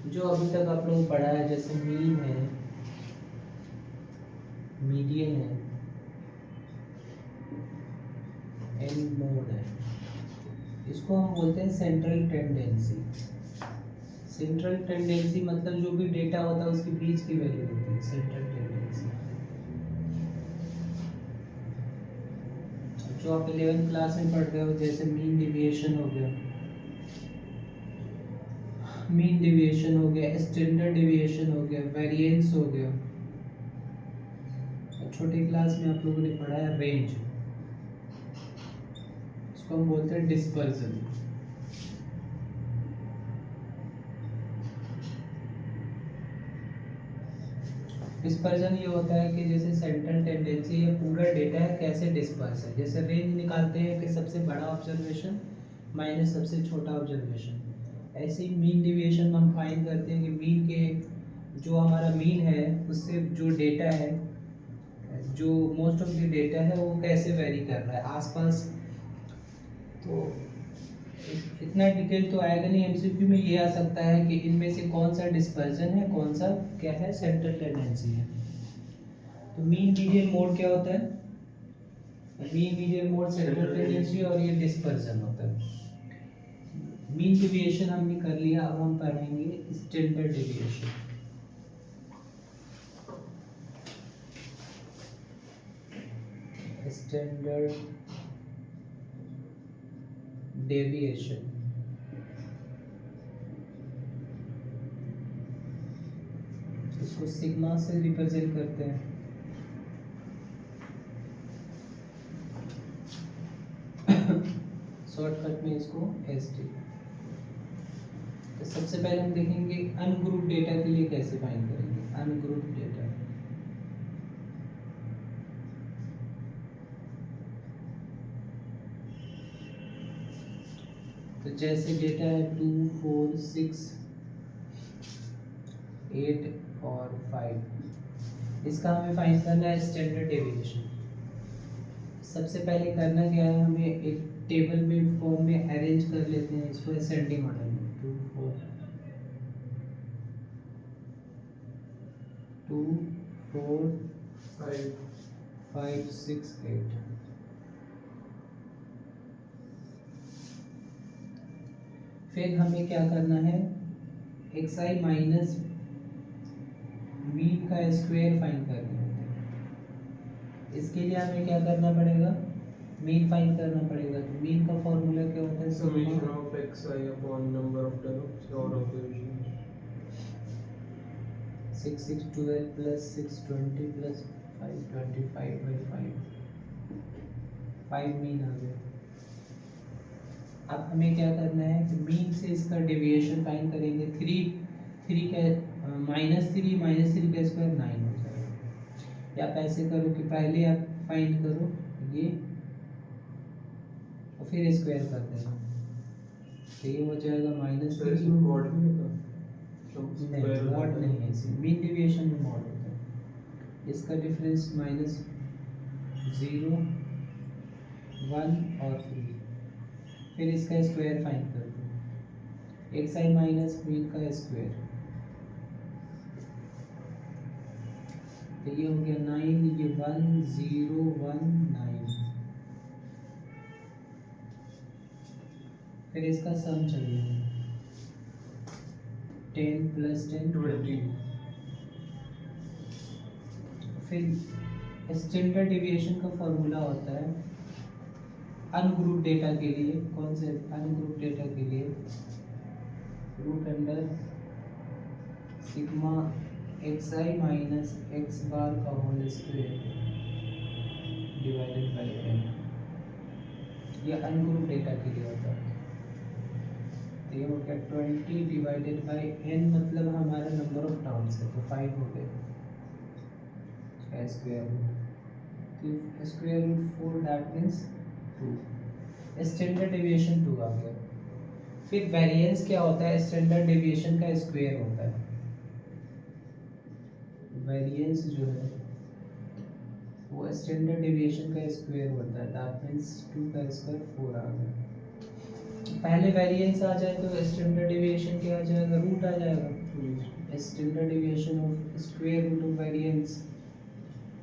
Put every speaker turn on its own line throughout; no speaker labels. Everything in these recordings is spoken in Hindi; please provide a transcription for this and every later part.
जो अभी तक आप लोगों ने पढ़ा है, जैसे मीन है, मीडियन है, एंड मोड है, इसको हम बोलते हैं सेंट्रल टेंडेंसी। सेंट्रल टेंडेंसी मतलब जो भी डेटा होता है उसके बीच की वैल्यू होती है सेंट्रल टेंडेंसी। जो आप 11th क्लास में पढ़ते हो, जैसे मीन डेविएशन हो गया, मीन डेविएशन हो गया, स्टैंडर्ड डेविएशन हो गया, वेरिएंस हो गया। और छोटी क्लास में आप लोगों ने पढ़ा है रेंज, इसको हम बोलते हैं डिस्पर्जन। डिस्पर्जन ये होता है कि जैसे सेंट्रल टेंडेंसी या पूरा डेटा है कैसे डिस्पर्स है। जैसे रेंज निकालते हैं कि सबसे बड़ा ऑब्जर्वेशन माइनस सबसे छोटा ऑब्जर्वेशन, ऐसे ही मीन डिविएशन हम फाइंड करते हैं कि मीन के जो हमारा मीन है उससे जो डेटा है, जो मोस्ट ऑफ द डेटा है वो कैसे वेरी कर रहा है आसपास। तो इतना डिटेल तो आएगा नहीं, एमसीक्यू में ये आ सकता है कि इनमें से कौन सा डिस्पर्जन है, कौन सा क्या है सेंट्रल टेंडेंसी है। तो मीन मीडियन मोड क्या होता है? Mean median mode central tendency, और ये डिस्पर्जन होता है। मीन डेविएशन हमने कर लिया, अब हम पढ़ेंगे स्टैंडर्ड डेविएशन। स्टैंडर्ड डेविएशन इसको सिग्मा से रिप्रेजेंट करते हैं। शॉर्टकट में इसको एसडी। तो सबसे पहले हम देखेंगे अनग्रुप डेटा के लिए कैसे फाइंड करेंगे अनग्रुप डेटा। तो जैसे डेटा है 2, 4, 6, 8 और 5, इसका हमें फाइंड करना है स्टैंडर्ड डेविएशन। सबसे पहले करना क्या है, हमें एक टेबल में फॉर्म में अरेंज कर लेते हैं इसको असेंडिंग ऑर्डर में। 2, 4, 5, 6, 8। फिर हमें क्या करना है, xi माइनस मीन का स्क्वायर फाइंड करना है। इसके लिए हमें क्या करना पड़ेगा, मीन फाइंड करना पड़ेगा। तो मीन का फॉर्मूला क्या होता है,
summation of xi upon number of terms or observations।
6, 6, 12 plus 6, 20 plus 5, 25/5, 5 mean आ गया। अब हमें क्या करना है कि मीन से इसका डेविएशन फाइंड करेंगे। 3 का -3 का स्क्वायर 9 हो जाएगा। या आप ऐसे करो कि पहले आप फाइंड करो ये और फिर स्क्वायर कर देना, तो ये हो जाएगा -3।
इसमें मॉड नहीं होता,
नहीं मॉड नहीं है, इसमें मीन डेविएशन में मॉड होता है। इसका डिफरेंस -0, 1 और 3। फिर इसका स्क्वायर फाइंड कर दो, xi माइनस मीन का स्क्वायर, तो ये हो गया 9, ये 1, 0, 1, 9। फिर इसका सम चाहिए, 10 + 10 20। फिर स्टैंडर्ड डेविएशन का फॉर्मूला होता है अनग्रुप डेटा के लिए। कौन से अनग्रुप डेटा के लिए, √under sigma xi minus x bar का whole square divided by n। ये अनग्रुप डेटा के लिए होता है। तो ये हो गया 20 डिवाइडेड बाय n, मतलब हमारा नंबर ऑफ टर्म्स है, तो 5 हो गए स्क्वायर रूट। तो square root 4 that means 2। Standard deviation 2 आ गया। फिर वेरिएंस क्या होता है, स्टैंडर्ड डेविएशन का स्क्वायर होता है। वेरिएंस जो है वो स्टैंडर्ड डेविएशन का स्क्वायर होता है, दैट मीन्स 2 का स्क्वायर 4 आ गया। पहले वेरिएंस आ जाए तो स्टैंडर्ड डेविएशन क्या आ जाएगा, रूट आ जाएगा,
जी
standard deviation of square root of variance,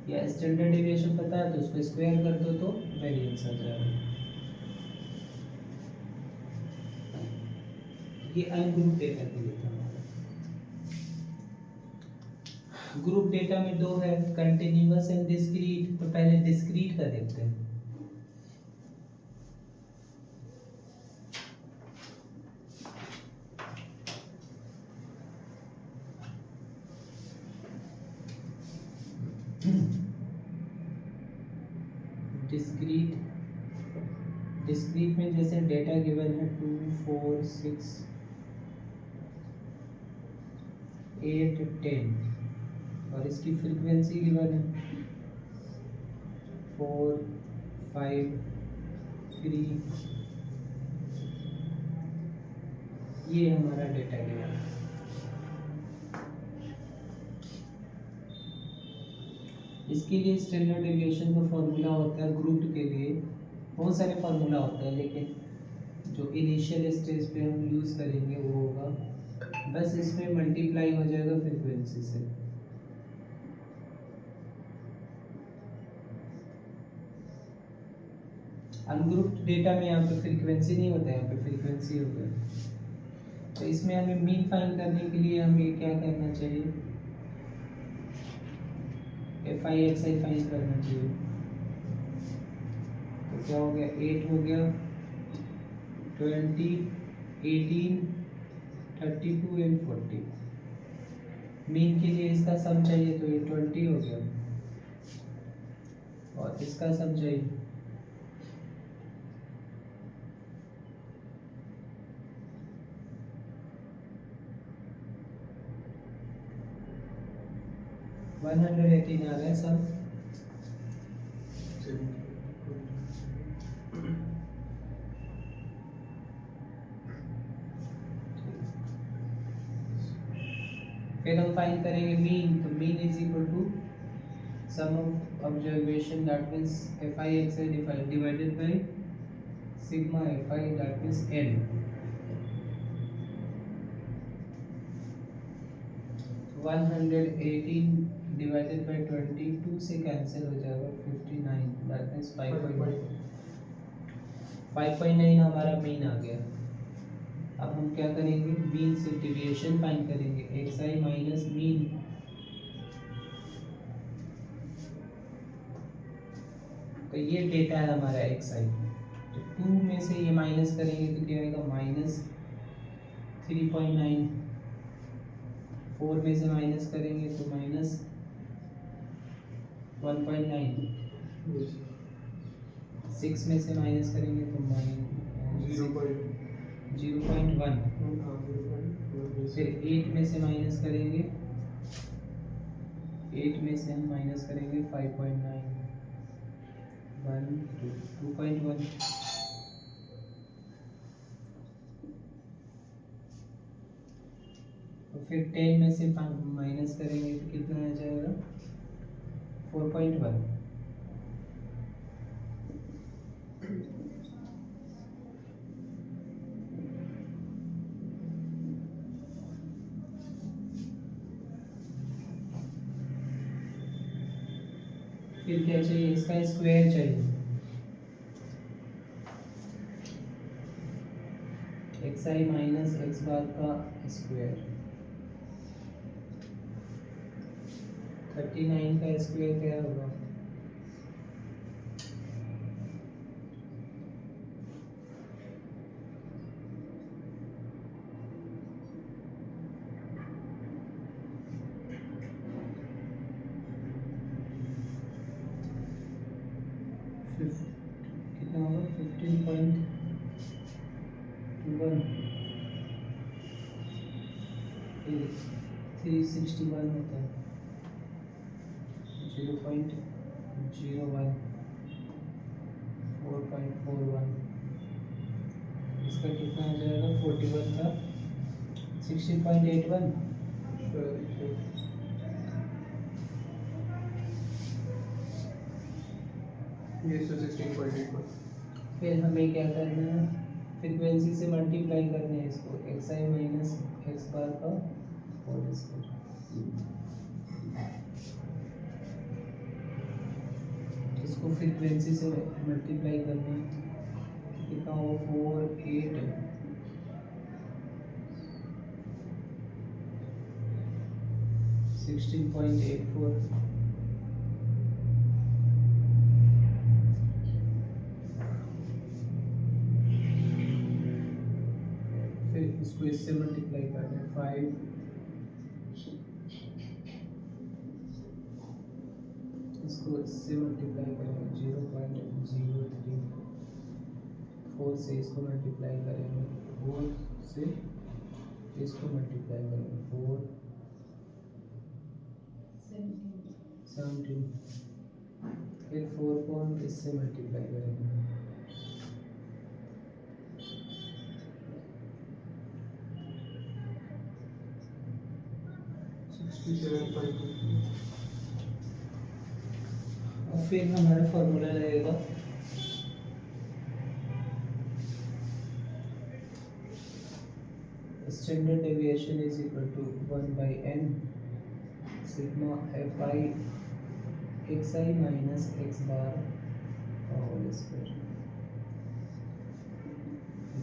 या स्टैंडर्ड डिविएशन पता है तो उसको स्क्वायर कर दो तो वेरिएंस आ जाएगा। ये अनग्रुप डेटा के लिए था हमारा। ग्रुप डेटा में दो है, कंटिन्यूअस एंड डिस्क्रीट। तो पहले डिस्क्रीट का देखते हैं। डिस्क्रीट, डिस्क्रीट में जैसे डेटा गिवन है 2 4 6 8 10 और इसकी फ्रीक्वेंसी गिवन है 4 5 3, ये हमारा डेटा गिवन है। इसके लिए स्टैंडर्ड डेविएशन का फॉर्मूला होता है ग्रुप के लिए, बहुत सारे फार्मूला होते हैं, लेकिन जो इनिशियल स्टेज पे हम यूज़ करेंगे वो होगा, बस इसमें मल्टीप्लाई हो जाएगा फ्रीक्वेंसी से। अनग्रुप्ड डेटा में यहाँ पे फ्रीक्वेंसी नहीं होता है, यहाँ पे फ्रीक्वेंसी होता है। तो इसमें हमें मीन फाइंड करने के लिए हमें क्या करना चाहिए, FI XI फाइंड करना चाहिए। तो क्या हो गया, 8 हो गया, 20 18 32 एंड 40। मीन के लिए इसका सम चाहिए तो ये 20 हो गया, और इसका सम चाहिए 118 आ रहा है सम। फिर हम फाइंड करेंगे मीन, तो mean is equal to sum of observation, that means FI XI divided by sigma FI, that means N। 118 divided by 22 से कैंसिल हो जाएगा 59, दैट मींस 5.9 हमारा मीन आ गया। अब हम क्या करेंगे, मीन से डिविएशन फाइंड करेंगे, XI माइनस मीन। तो ये डेटा है हमारा XI, तो 2 में से ये माइनस करेंगे तो क्या आएगा, माइनस 3.9। 4 में से माइनस करेंगे तो माइनस 1.9। 6 में से माइनस करेंगे तो माइनस 0.1। फिर 8 में से माइनस करेंगे, 8 में से हम माइनस करेंगे 5.9, 1 2 2.1। और फिर 10 में से माइनस करेंगे तो कितना आ जाएगा, 4.1। फिर क्या चाहिए, इसका स्क्वायर चाहिए, XI माइनस x बार का स्क्वायर। 39 का स्क्वायर क्या होगा, कितना होगा, 15.21, 361 होता है, 0.01, 4.41। इसका कितना आ जाएगा, 41 था 16.81।
ये 16.81।
फिर हमें क्या करना है, फ्रीक्वेंसी से मल्टीप्लाई करने हैं इसको, x I minus X bar का होल स्क्वायर। इसको फ्रीक्वेंसी से मल्टीप्लाई करना है, कितना हो 4 8 16.84। फिर इसको इससे मल्टीप्लाई करना है 5 इसको इससे मल्टीप्लाई करेंगे 0.03। 4 से इसको मल्टीप्लाई करेंगे, 4 से इसको मल्टीप्लाई करेंगे 4 17। फिर 4 को हम इससे मल्टीप्लाई करेंगे,
67.2।
और फिर हमारा फॉर्मूला रहेगा standard deviation is equal to 1/n sigma F I X I minus X bar whole square.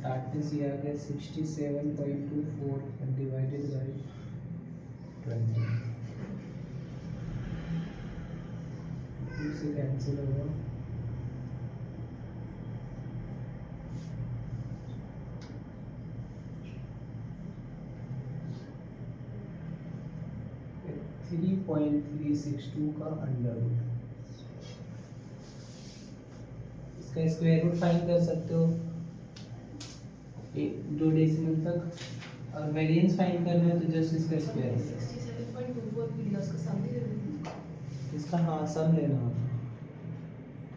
That means ये आ गया 67.24 डिवाइडेड बाई 20। 2 से कैंसिल होगा, फिर 3.362 का अंडर रूट। इसका स्क्वायर रूट फाइंड कर सकते हो 2 डेसिमल तक, और वेरिएंस फाइंड करना है तो जस्ट इसका स्क्वायर।
67.24 भी लिया, उसका सम भी दे दो।
इसका हाँ सम लेना होता है।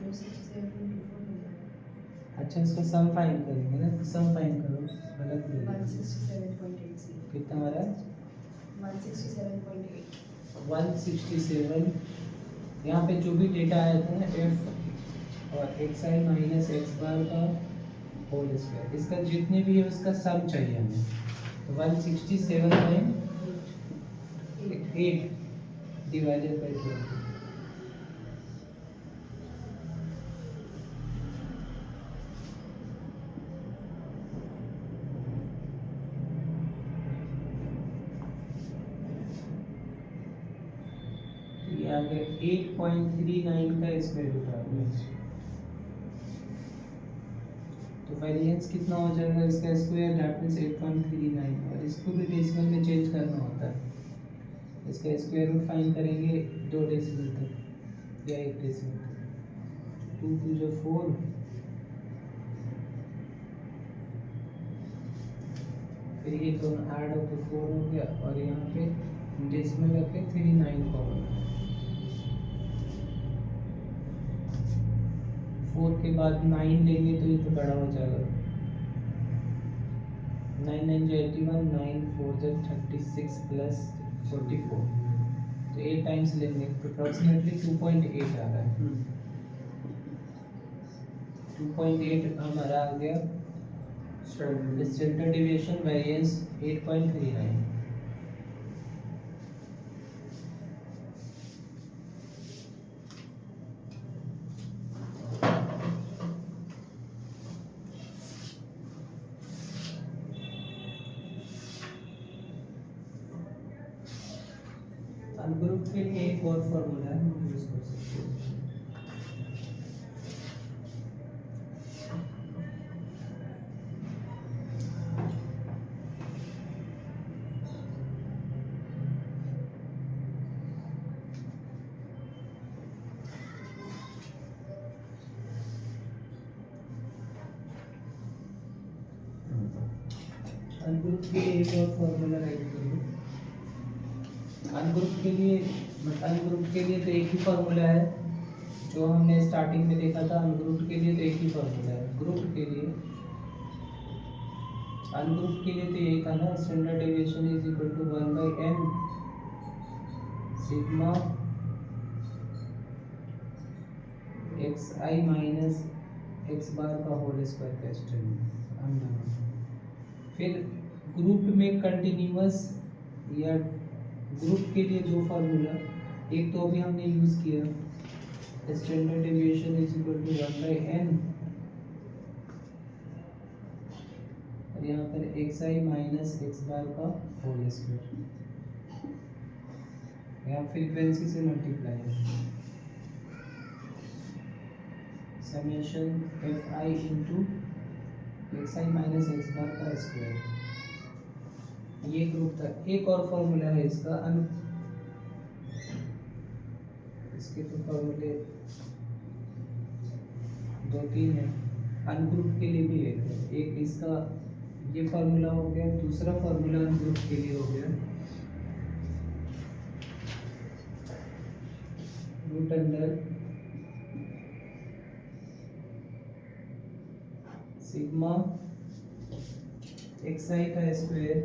67.24 हो जाएगा।
अच्छा इसका सम फाइंड करेंगे ना, तो सम फाइंड करो, गलत ले लिया।
167.80
कितना आ रहा है
167.8
167। यहाँ पे जो भी डेटा आया था ना एफ और x I minus X bar का होल स्क्वायर, इसका जितने भी है उसका सम चाहिए हमें, तो 167.8 डिवाइडेड बाई 20। ये आ गया 8.39 का स्क्वायर रूट आ गया। तो वेरिएंस कितना हो जाएगा इसका स्क्वायर, दैट मींस 8.39, और इसको भी डेसिमल में चेंज करना होता है। इसका स्क्वायर रूट फाइंड करेंगे 2 डेसिमल तक या 1 डेसिमल तक। 2 2 जो 4, फिर ये दोनों ऐड होकर 4 हो गया, और यहाँ पे डेसिमल रखे 39 कॉमन। 4 के बाद 9 लेंगे तो ये तो बड़ा हो जाएगा, 9 9 जो 81, 9 4 जो 36 प्लस 44, तो 8 टाइम्स लेंगे तो अप्रॉक्सीमेटली 2.8 आ रहा है। 2.8 हमारा आ गया स्टैंडर्ड डेविएशन, वेरिएंस 8.39। अनग्रुप के लिए एक और फॉर्मूला है, हम यूज कर सकते हैं। अनग्रुप के लिए एक और फॉर्मूला राइट करो। अनग्रुप के लिए तो एक ही फॉर्मूला है जो हमने स्टार्टिंग में देखा था। अनग्रुप के लिए तो एक ही फॉर्मूला है। ग्रुप के लिए, अनग्रुप के लिए तो यही था ना, standard deviation is equal to 1/n sigma X I minus X bar का होल स्क्वायर का स्टैंडर्ड। हम दोनों। फिर ग्रुप में कंटिन्यूअस या ग्रुप के लिए दो फार्मूला, एक तो अभी हमने यूज किया standard deviation is equal to 1/n, और यहाँ पर xi माइनस x बार का होल स्क्वायर, यहाँ फ्रीक्वेंसी से मल्टीप्लाई है, summation fi into xi minus x bar का स्क्वायर। ये ग्रुप था। एक और फॉर्मूला है इसका इसके तो फॉर्मूले दो तीन है, अनग्रुप के लिए भी एक है। एक इसका ये फार्मूला हो गया, दूसरा फार्मूला अनग्रुप के लिए हो गया रूट अंडर सिग्मा xi का square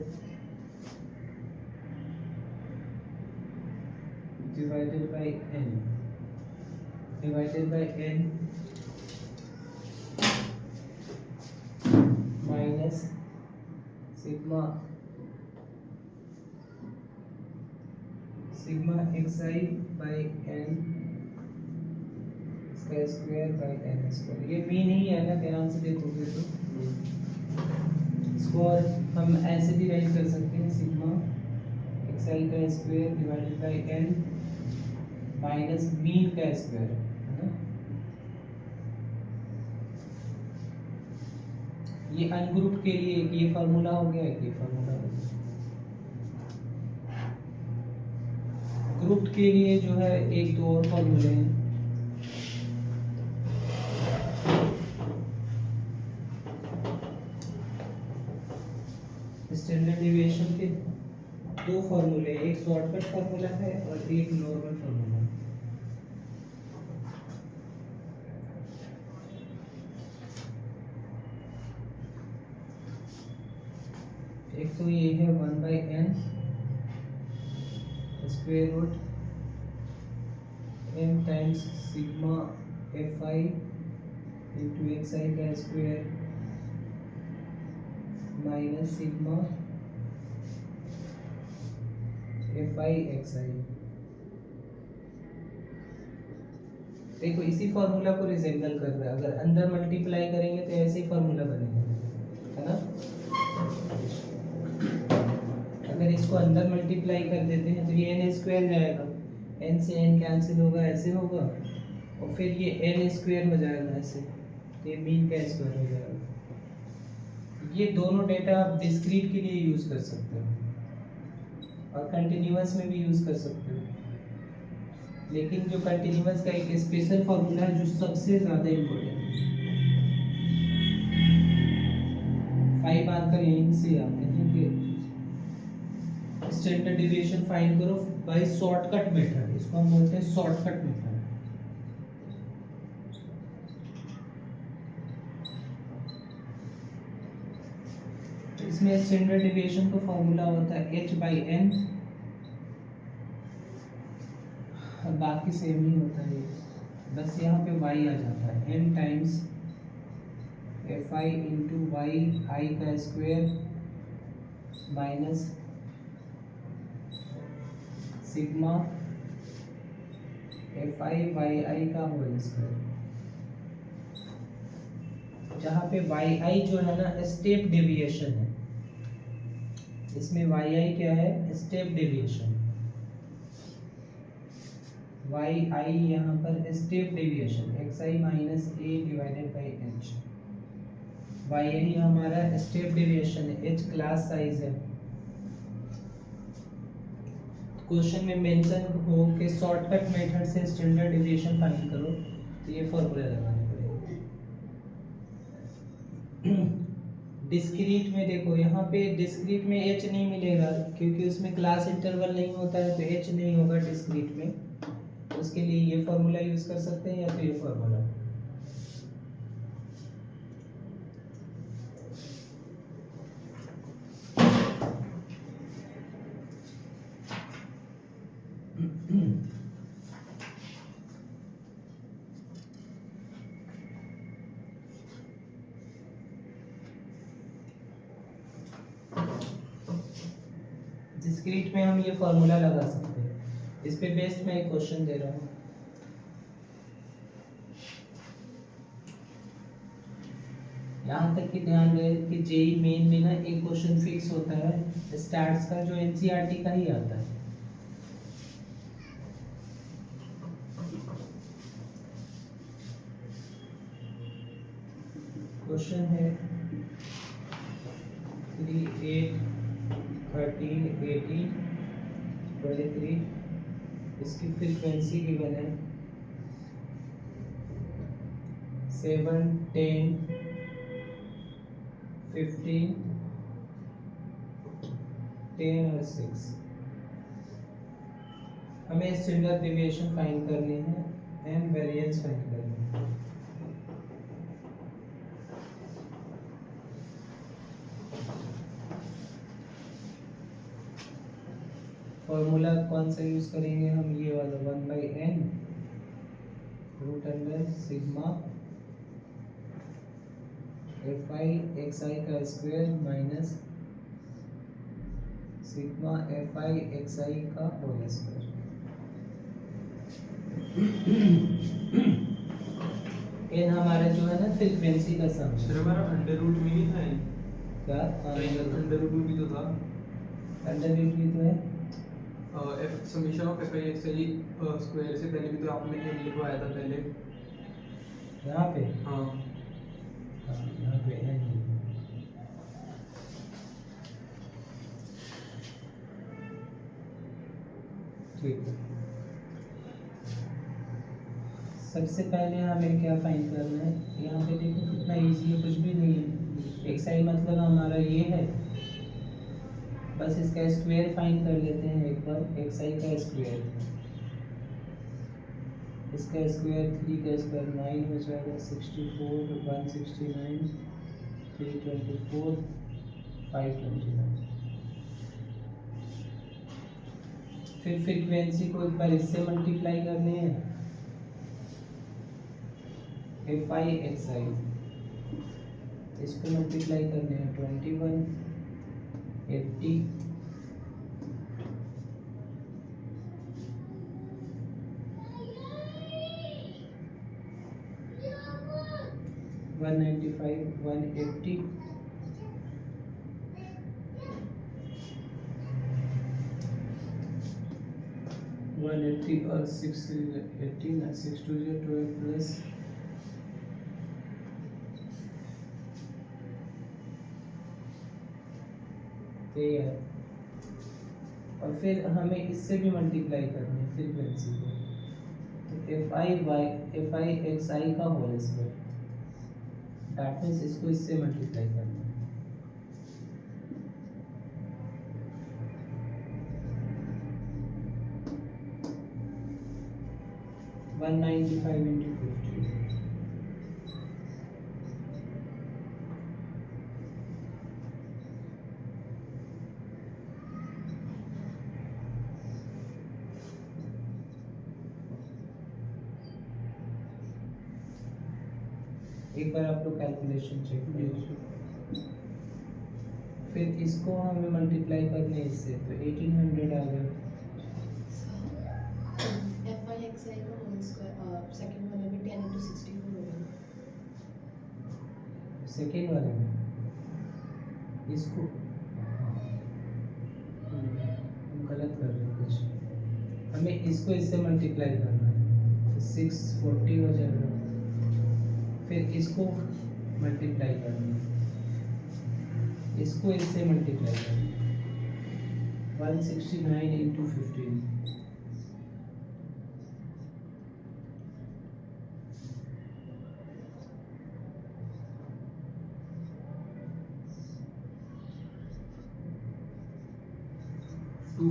divided by n minus sigma xi by n इसका स्क्वायर बाय n स्क्वायर। ये मीन ही है ना, ध्यान से देखोगे तो इसको और हम ऐसे भी राइट कर सकते हैं, सिग्मा xi का square divided by n minus mean का स्क्वायर, है ना। ये अनग्रुप के लिए एक ये फार्मूला हो गया, एक ये फार्मूला हो गया। ग्रुप के लिए जो है एक दो और फार्मूले हैं। स्टैंडर्ड डेविएशन के दो फार्मूले, एक शॉर्टकट फार्मूला है और एक नॉर्मल फार्मूला है। एक तो ये है 1/n square root m times sigma fi into xi का square minus sigma fi xi। देखो इसी फॉर्मूला को रिजेंबल कर रहा है, अगर अंदर मल्टीप्लाई करेंगे तो ऐसे ही फॉर्मूला बनेगा, है ना। अगर इसको अंदर मल्टीप्लाई कर देते हैं तो ये n स्क्वायर जाएगा, n से n कैंसिल होगा, ऐसे होगा, और फिर ये n स्क्वायर हो जाएगा ऐसे, तो ये मीन का स्क्वायर हो जाएगा। ये दोनों डेटा आप डिस्क्रीट के लिए यूज कर सकते हो और कंटिन्यूअस में भी यूज कर सकते हो, लेकिन जो कंटिन्यूअस का एक स्पेशल फॉर्मूला है जो सबसे ज्यादा इम्पोर्टेंट है, 5 आंसर यहीं से आते हैं कि स्टैंडर्ड डेविएशन फाइंड करो बाय शॉर्टकट मेथड, इसको हम बोलते हैं शॉर्टकट मेथड। इसमें स्टैंडर्ड डेविएशन का फॉर्मूला होता है h/n, बाकी सेम ही होता है, बस यहाँ पे y आ जाता है, n times fi into Y I का square minus sigma fi Y I का होल स्क्वायर, जहाँ पे वाई आई जो है ना स्टेप डेविएशन है, इसमें वाई आई क्या है, स्टेप डेविएशन, वाई आई यहाँ पर step deviation xi minus a divided by h, Y I हमारा स्टेप डेविएशन है, h क्लास साइज है। क्वेश्चन में मेंशन हो कि शॉर्टकट मेथड से स्टैंडर्ड डेविएशन फाइंड करो, तो ये फॉर्मूला लगाने पड़ेगा। डिस्क्रीट में देखो, यहाँ पे डिस्क्रीट में h नहीं मिलेगा क्योंकि उसमें क्लास इंटरवल नहीं होता है, तो h नहीं होगा डिस्क्रीट में, उसके लिए ये फॉर्मूला यूज कर सकते हैं या तो ये फॉर्मूला। डिस्क्रीट में हम ये फॉर्मूला लगा सकते हैं। इस पे बेस्ड मैं एक क्वेश्चन दे रहा हूँ। यहाँ तक कि ध्यान रहे कि जेई मेन में ना एक क्वेश्चन फिक्स होता है स्टैट्स का जो एनसीईआरटी का ही आता है। क्वेश्चन है 3, 8, 13, 18, 23। इसकी फ्रीक्वेंसी गिवन है 7, 10, 15, 10 और 6। हमें स्टैंडर्ड डेविएशन फाइंड करनी है एंड वेरिएंस फाइंड करनी है। फॉर्मूला कौन सा यूज करेंगे हम? ये वाला 1/n √ सिग्मा fi xi का square minus sigma fi xi का होल स्क्वायर। n हमारा जो है ना फ्रीक्वेंसी का सम है।
सर हमारा अंडर रूट में नहीं था ये?
क्या
अंडर रूट में भी तो था।
अंडर रूट भी तो है।
F summation of F I X I square से पहले भी तो आपने n लिखवाया था पहले।
यहाँ पे
हाँ
यहाँ पे n है। ठीक है, सबसे पहले हमें क्या फाइंड करना है? यहाँ पे देखो कितना इजी है, कुछ भी नहीं है। एक्स आई मतलब हमारा ये है, बस इसका स्क्वायर फाइंड कर लेते हैं एक बार। एक्स आई का स्क्वायर, इसका स्क्वायर 3 का स्क्वायर 9 हो जाएगा, 64, 169, 324, 529। फिर फ्रीक्वेंसी को एक बार इससे मल्टीप्लाई करने हैं, एफ आई एक्स आई, इसको मल्टीप्लाई करने हैं 21, 80, 195, 180, 180 और 618, 620, 12 प्लस है। और फिर हमें इससे भी मल्टीप्लाई करनी है फ्रीक्वेंसी को, तो एफ आई एक्स आई का होल स्क्वायर, दैट मीन्स इसको इससे मल्टीप्लाई करना है। वन 195 इंटू 50, एक बार आप लोग कैलकुलेशन चेक करिए। फिर इसको हमें मल्टीप्लाई करने इससे, तो 1800 आ गया।
एफ आई एक्स आई का होल स्क्वायर सेकंड वाले में 10 into 64 होगा।
सेकेंड वाले में इसको हम गलत कर रहे हैं कुछ, हमें इसको इससे मल्टीप्लाई करना है, तो 640 हो जाएगा। फिर इसको मल्टीप्लाई करना है, इसको इससे मल्टीप्लाई करना है, 169 इंटू 15,
टू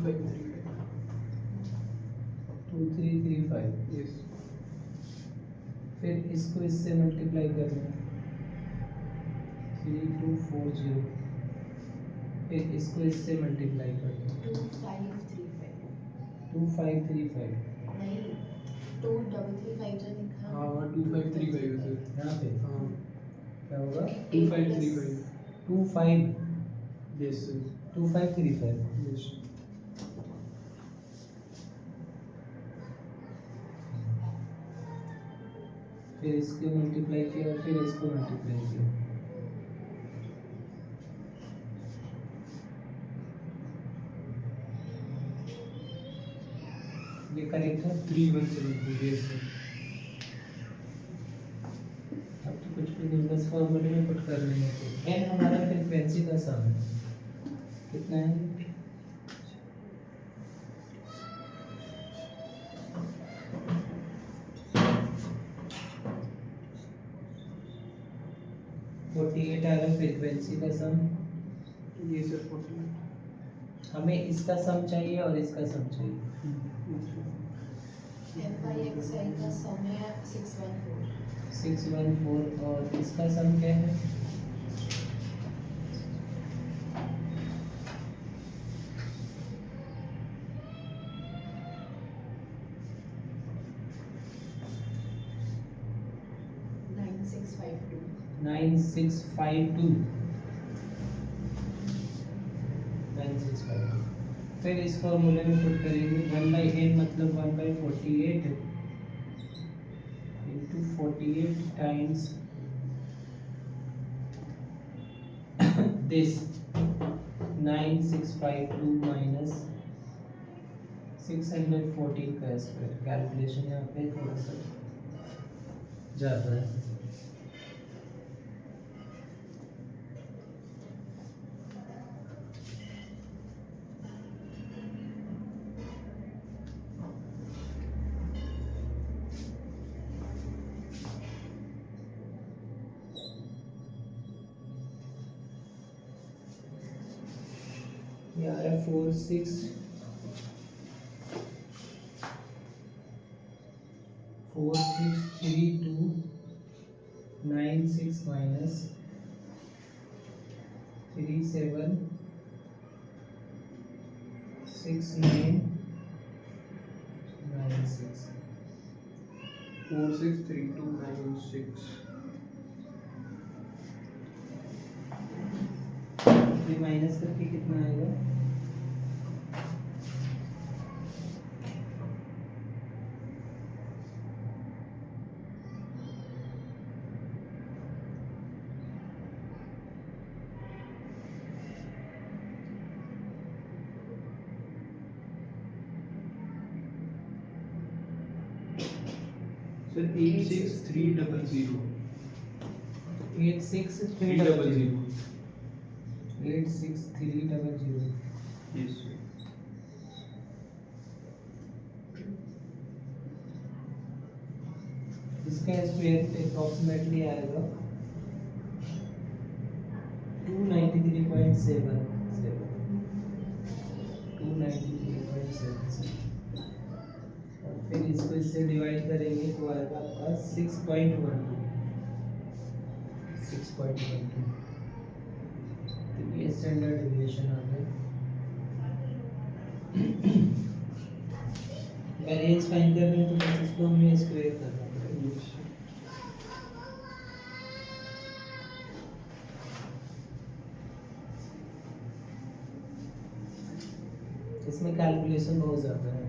2335।
यस।
फिर इसको इससे मल्टीप्लाई करना है, 3240। फिर इसको इससे मल्टीप्लाई करना है,
2535
2535।
नहीं 2335 जो लिखा
हाँ वहाँ 2535 है सर।
यहाँ पे
हाँ
क्या होगा?
2535।
25
यस सर।
2535।
यस।
फिर इसको मल्टीप्लाई किया और फिर इसको मल्टीप्लाई किया। ये करेक्ट है।
317 yes sir।
अब तो कुछ भी नहीं, बस फॉर्मूले में पुट कर लेंगे। तो एन हमारा फ्रीक्वेंसी का सम है, कितना है? फोर्टी एट आ रहा फ्रीक्वेंसी का सम।
ये सर 48।
हमें इसका सम चाहिए और इसका सम चाहिए।
FI का सम है 614।
614 और इसका सम क्या है?
Nine six five two.
9652। 9652। फिर इस फॉर्मूले में पुट करेंगे 1/n मतलब 1/48 इंटू 48 टाइम्स दिस 9652 माइनस 614 का स्क्वायर। कैलकुलेशन यहाँ पे थोड़ा सा ज़्यादा है। ये आ रहा है 463296 माइनस 376996
463296।
ये माइनस करके कितना आएगा?
सर 86300।
86300 86300।
yes sir।
इसका स्क्वायर अप्रोक्सीमेटली आएगा 293.77 293.77 और फिर इसको इससे डिवाइड करेंगे तो आएगा आपका 6.12 तो ये स्टैंडर्ड डेविएशन आ गया। वेरिएंस फाइंड कर रहे हैं तो बस इसको हमें स्क्वायर करना पड़ेगा।
yes sir।
इसमें कैलकुलेशन बहुत ज़्यादा है।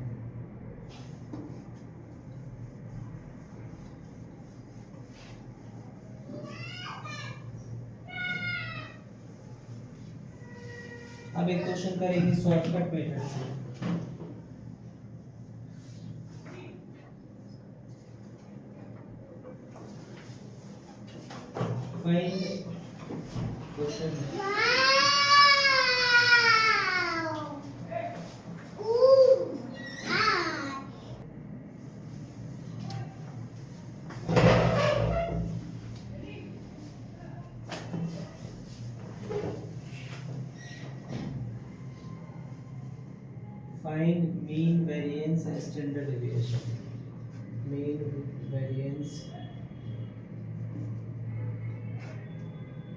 अब एक क्वेश्चन करेंगे शॉर्टकट मेथड से। Find question find mean variance and standard deviation. Mean variance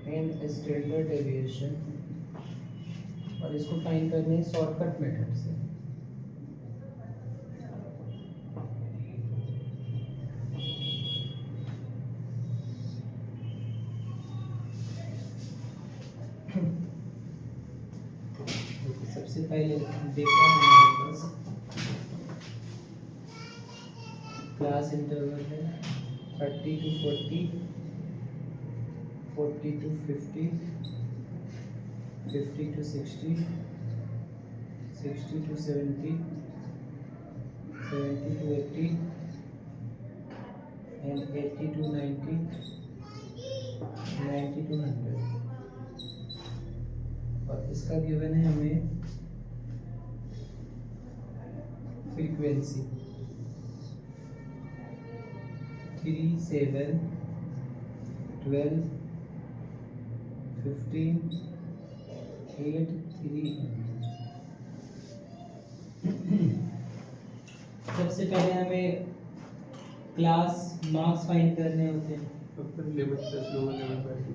and standard deviation और इसको फाइंड करने हैं शॉर्टकट मेथड से। सबसे पहले देखा हमारे पास क्लास इंटरवल है 30 to 40, 40 to 50, 50 to 60, 60 to 70, 70 to 80, and 80 to 90, 90 to 100। और इसका गिवन है हमें फ्रीक्वेंसी 3, 7, 12, 15, 8, 3। सबसे पहले हमें क्लास मार्क्स फाइंड करने होते हैं।
Upper limit plus lower limit value.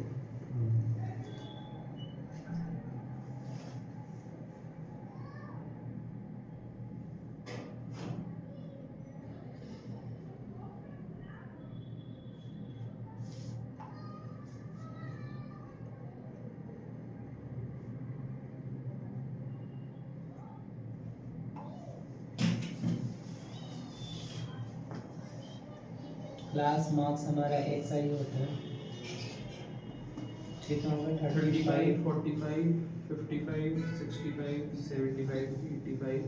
Class marks हमारा एक्स आई होता है, कितना होगा
35, 45, 55, 65, 75, 85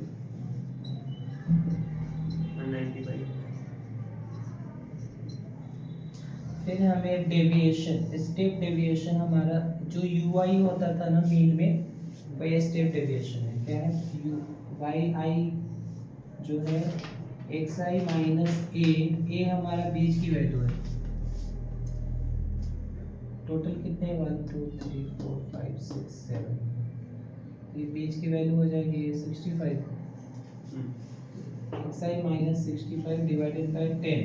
and 95।
फिर हमें डेविएशन, स्टेप डेविएशन हमारा जो यू आई होता था ना मीन में, वही स्टेप डेविएशन है। क्या है? यू वाई आई जो है एक्स आई माइनस ए हमारा बीच की वैल्यू है। टोटल कितने 1 2 3 4 5 6 7, ये बीच की वैल्यू हो जाएगी 65। X I minus 65 divided by 10,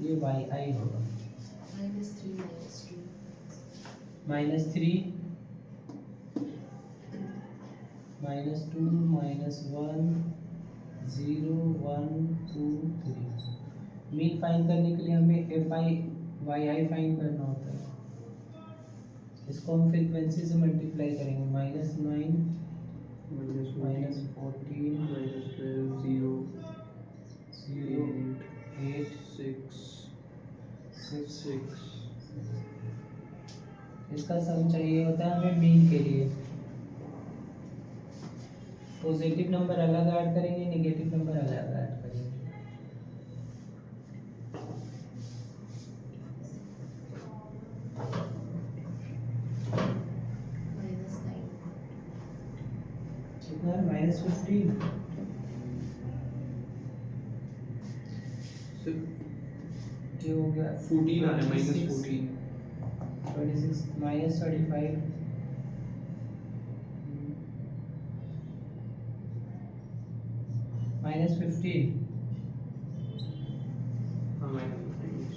ये वाई आई होगा -3 -2 -1 0 1 2 3। मीन फाइंड करने के लिए हमें F I Y I find करना होता है। इसको हम फ्रीक्वेंसी से मल्टीप्लाई करेंगे -9 -14
-12 0
0 8
6 6।
इसका सम चाहिए होता है हमें मीन के लिए। पॉजिटिव नंबर अलग ऐड करेंगे, नेगेटिव नंबर अलग ऐड करेंगे। कितना है? -15। ये हो गया
14 आ रहा है -14।
26 -35 -15।
हाँ -15।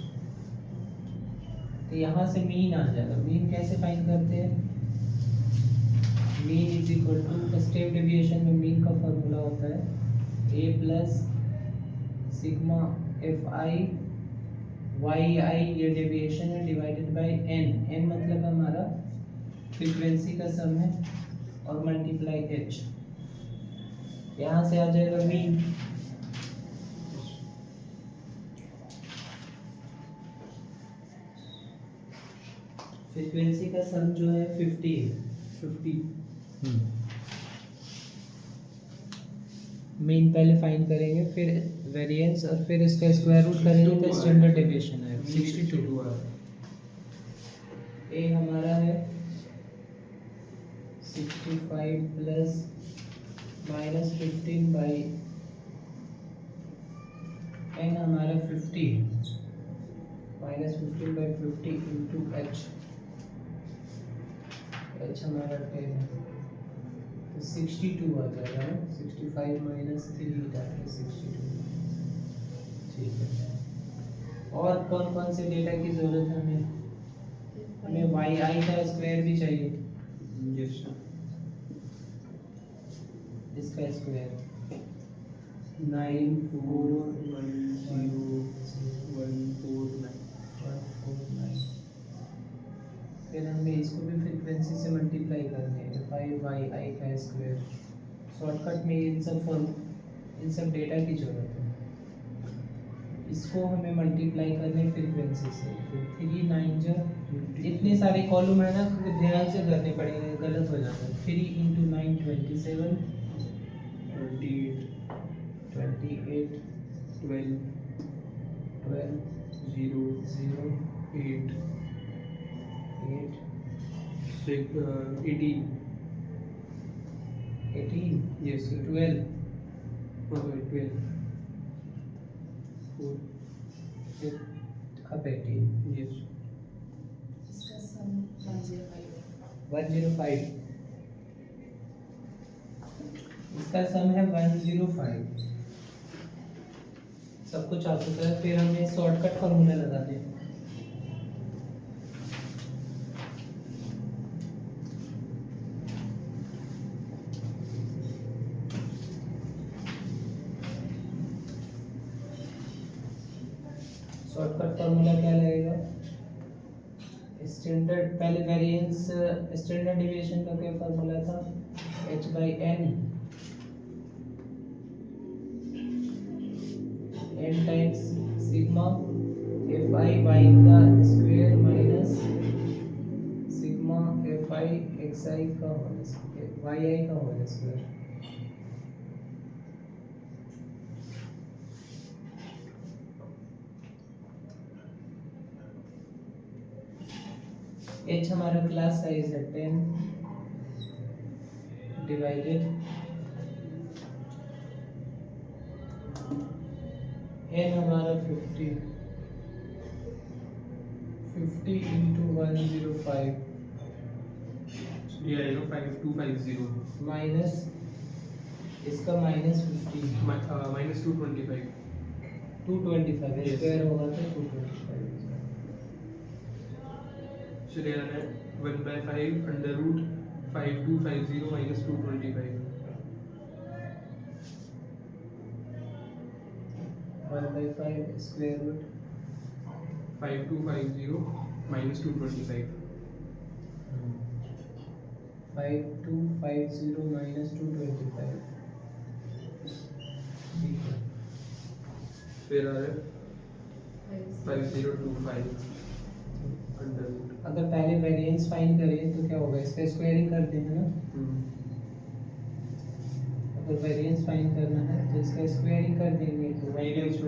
तो यहाँ से मीन आ जाएगा। मीन कैसे फाइंड करते हैं? Mean is equal to, step deviation में मीन का फॉर्मूला होता है A plus sigma F I Y I, ये डेविएशन है, डिवाइडेड बाय एन। एन मतलब हमारा फ्रीक्वेंसी का सम है, और मल्टीप्लाई एच। यहाँ से आ जाएगा मीन। फ्रीक्वेंसी का सम जो है 50 है।
50।
मीन पहले फाइंड करेंगे, फिर वेरिएंस, और फिर इसका स्क्वायर रूट करेंगे तो स्टैंडर्ड डेविएशन है 62
है।
ए हमारा है 65 प्लस -15 बाई एन हमारा 50 -15 बाई 50 इंटू एच। एच हमारा 10 है तो 62 आ जाएगा ना। 65 माइनस 3 डालेंगे 62। ठीक है। और कौन कौन से डेटा की जरूरत है हमें? हमें वाई आई का स्क्वायर भी चाहिए,
यस सर।
इसका स्क्वायर
9410149149।
फिर हमें इसको भी फ्रीक्वेंसी से मल्टीप्लाई करना है, एफ आई वाई आई का स्क्वायर। शॉर्टकट में इन सब डेटा की जरूरत है। इसको हमें मल्टीप्लाई करने फ्रीक्वेंसी से, तो 3 9 जा, इतने सारे कॉलम है ना, तो ध्यान से करने पड़ेंगे, गलत हो जाता है। 3 × 9 27,
28
28
12
12
0
0
8
8
18
18
yes sir
12
12 4
फिर अब 18
yes
इसका सम 105 है।
105, इसका सम है 105। सब कुछ आ चुका है, फिर हमें शॉर्टकट फॉर्मूला लगाने हैं। शॉर्टकट फॉर्मूला क्या लगेगा? स्टैंडर्ड, पहले वेरिएंस स्टैंडर्ड डेविएशन का क्या फॉर्मूला था? h/n, n times sigma fi y का square minus sigma fi xi का होल स्क्वायर yi का होल स्क्वायर। h हमारा क्लास साइज है 10 डिवाइडेड n हमारा 50 × 105
ये आएगा 5250
माइनस इसका माइनस 50
minus 225
225
Yes.
स्क्वायर होगा तो 225।
चलिए आ रहा है 1/5 under root 5250 minus 225
1/5 square root
5250 minus 225
5250 minus 225। ठीक है,
फिर आ रहा है 5025 अंडर रूट
अगर पहले वेरिएंस फाइंड करें तो क्या होगा? इसका स्क्वायरिंग कर देंगे ना। अगर वेरिएंस फाइंड करना है तो इसका स्क्वायरिंग कर देंगे तो
25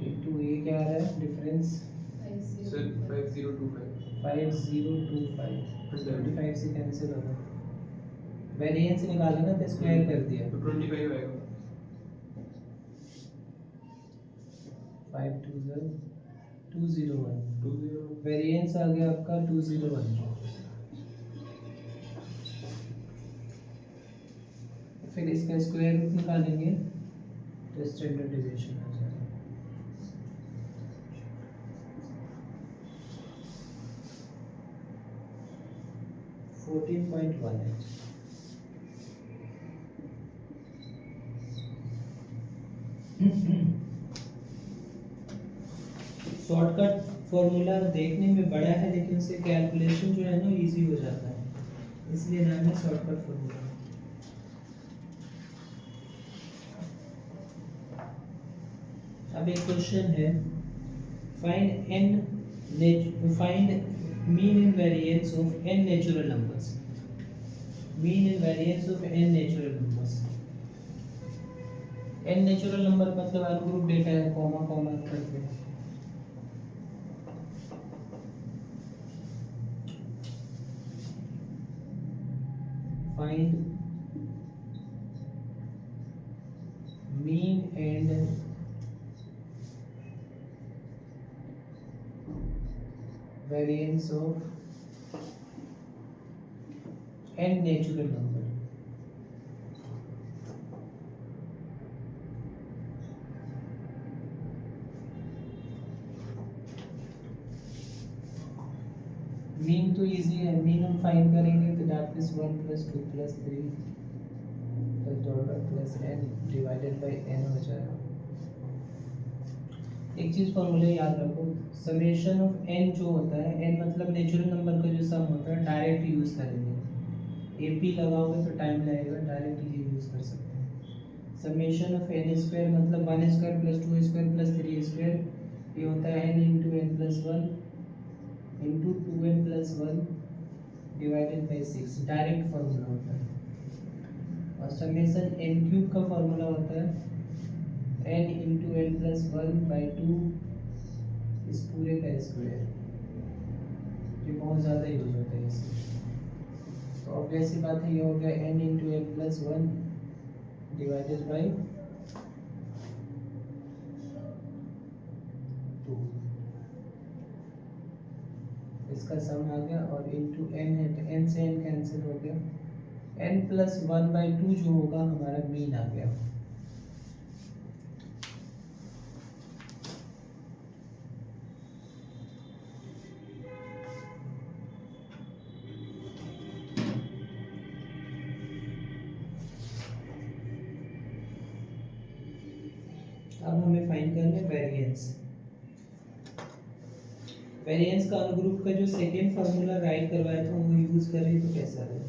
इनटू ये क्या आ रहा है डिफरेंस?
सर 5025
5025 25 से कैंसिल होगा, वेरिएंस निकाला ना तो स्क्वायर कर दिया।
तो 25 आएगा
5 2 0 201,
20
वेरिएंस आ गया आपका 201। फिर इसका स्क्वायर रूट निकालेंगे तो स्टैंडर्ड डेविएशन आ जाएगा। 14.18। शॉर्टकट फॉर्मूला देखने में बड़ा है लेकिन उससे कैलकुलेशन जो है ना इजी हो जाता है, इसलिए नाम है शॉर्टकट फॉर्मूला। अब एक क्वेश्चन है, find mean and variance of n natural numbers. Mean and variance of n natural numbers. n natural number मतलब अनग्रुप डेटा है, कॉमा कॉमा करके। Find mean and variance of n natural number। Mean तो इजी है, मीन हम फाइंड करेंगे तो that is 1 + 2 + 3 + n divided by n हो जाएगा। एक चीज फॉर्मूले याद रखो, समेशन ऑफ n जो होता है, n मतलब नेचुरल नंबर का जो सम होता है, डायरेक्ट यूज करेंगे। ap लगाओगे तो टाइम लगेगा, डायरेक्ट ये यूज कर सकते हैं। समेशन ऑफ एन स्क्वायर मतलब 1 square plus 2 square plus 3 square, ये होता है n into N plus 1 into 2n plus 1 divided by 6, direct formula होता है। और समेशन n क्यूब का फार्मूला होता है n into N plus 1 by 2 इस पूरे का स्क्वायर। ये बहुत ज़्यादा यूज होता है इससे। तो ऑब्वियस सी बात है, ये हो गया n into N plus 1 divided by 2, इसका सम आ गया। और इंटू n है तो n से n कैंसिल हो गया, n प्लस 1 बाई 2 जो होगा हमारा मीन आ गया। अब हमें फाइंड करना है वेरिएंस। वेरिएंस का अनुग्रुप का जो सेकेंड फार्मूला राइट करवाया था वो यूज कर रही तो कैसा है।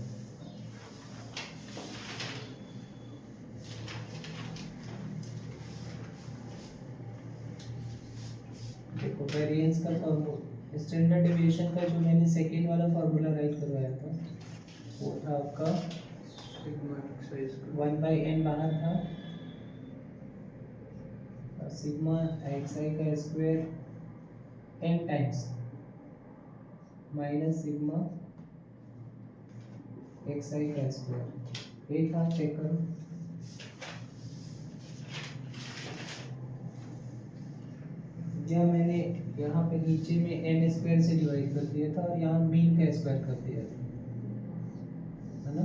देखो वेरिएंस का फार्मूला, स्टैंडर्ड डेविएशन का जो मैंने सेकेंड वाला फार्मूला राइट करवाया था वो था आपका
सिग्मा एक्स
1 बाई एन बाहर था, और सिग्मा एक्स आई का square n times minus sigma X I का स्क्वायर। एक हाथ चेक करो, यह मैंने यहाँ पे नीचे में n स्क्वायर से डिवाइड कर दिया था और यहाँ मीन का स्क्वायर कर दिया था, है ना।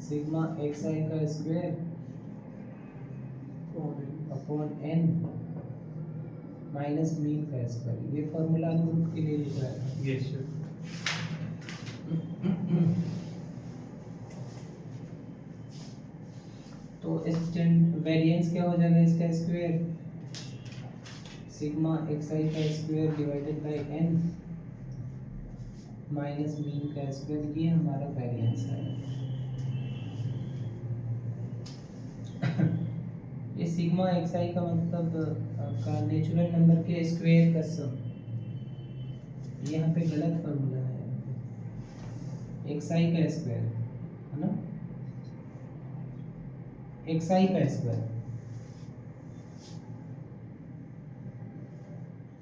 सिग्मा एक्स आई का square upon n minus mean का स्क्वायर, ये फॉर्मूला अनुरूप के लिए लिखा है।
Yes sir.
तो वेरिएंस क्या हो जाएगा इसका स्क्वायर, सिग्मा एक्स आई का square divided by n minus mean का स्क्वायर, ये हमारा वेरिएंस है। ये सिग्मा एक्स आई का मतलब आपका नेचुरल नंबर के स्क्वायर का सम, यहाँ पे गलत फॉर्मूला है, एक्स आई का स्क्वायर है ना, एक्स आई का स्क्वायर।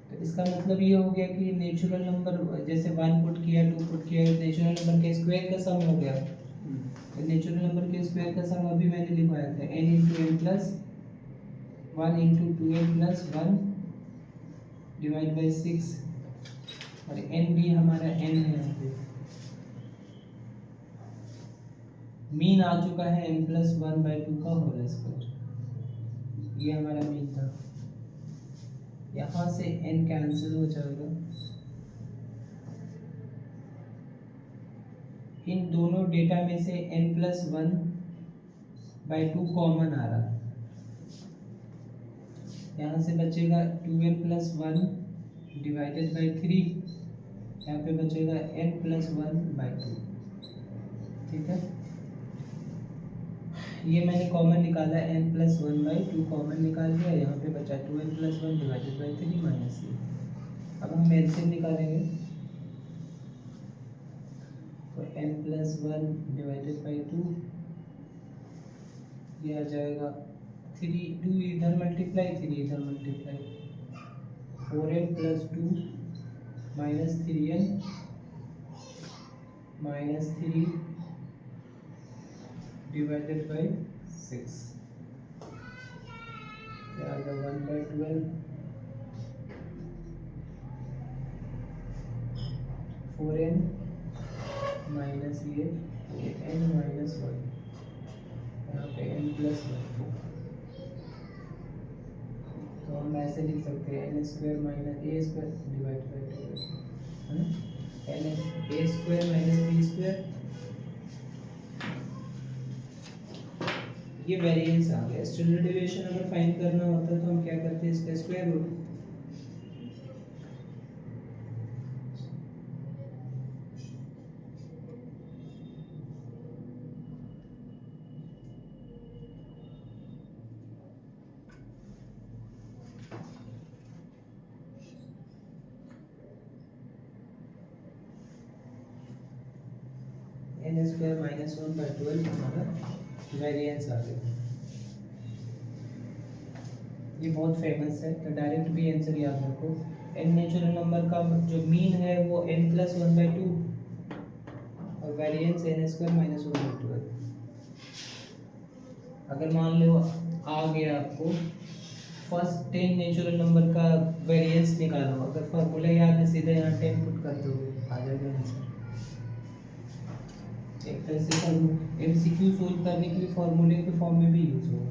तो इसका मतलब ये हो गया कि नेचुरल नंबर जैसे 1 पुट किया 2 पुट किया, नेचुरल नंबर के स्क्वायर का सम हो गया। तो नेचुरल नंबर के स्क्वायर का सम अभी मैंने लिखवाया था n into N plus 1 into 2n plus 1 divide by 6, और n भी हमारा n है यहाँ पे। मीन आ चुका है n प्लस 1 बाई 2 का होल स्क्वायर, ये हमारा मीन था। यहाँ से n कैंसिल हो जाएगा, इन दोनों डेटा में से n प्लस 1 बाई 2 कॉमन आ रहा है, यहाँ से बचेगा 2n प्लस 1 डिवाइडेड बाई 3, यहाँ पे बचेगा n प्लस 1 बाई 2। ठीक है, ये मैंने कॉमन निकाला, n प्लस 1 बाई 2 कॉमन निकाल दिया, यहाँ पे बचा 2n plus 1 divided by 3 minus ये। अब हम एलसीएम निकालेंगे तो n प्लस 1 डिवाइडेड बाई 2, ये आ जाएगा 3, 2 इधर मल्टीप्लाई 3 इधर multiply, 4n plus 2 minus 3n minus 3 divided by 6, ये आ गया 1 बाई 12, 4n माइनस ये 8n माइनस 1, यहाँ पे n प्लस 1। तो हम ऐसे लिख सकते हैं n square minus A square divide by 2, है ना, n ए स्क्वायर माइनस बी स्क्वायर, ये वेरिएंस आ गया। स्टैंडर्ड डेविएशन अगर फाइंड करना होता तो हम क्या करते हैं, इसका square root. N square minus 1/12 हमारा वेरिएंस आ गया। ये बहुत फेमस है, तो डायरेक्ट भी आंसर याद रखो। एन नेचुरल नंबर का जो मीन है वो n+1/2 और वेरिएंस एन स्क्वायर माइनस 1/12। अगर मान लो आ गया आपको फर्स्ट 10 नेचुरल नंबर का वेरिएंस निकालो, अगर फॉर्मूला याद है सीधे यहाँ 10 पुट कर दोगे आ जाएगा आंसर। एक तरह से एमसीक्यू सोल्व करने के लिए फॉर्मूले के फॉर्म में भी यूज होगा।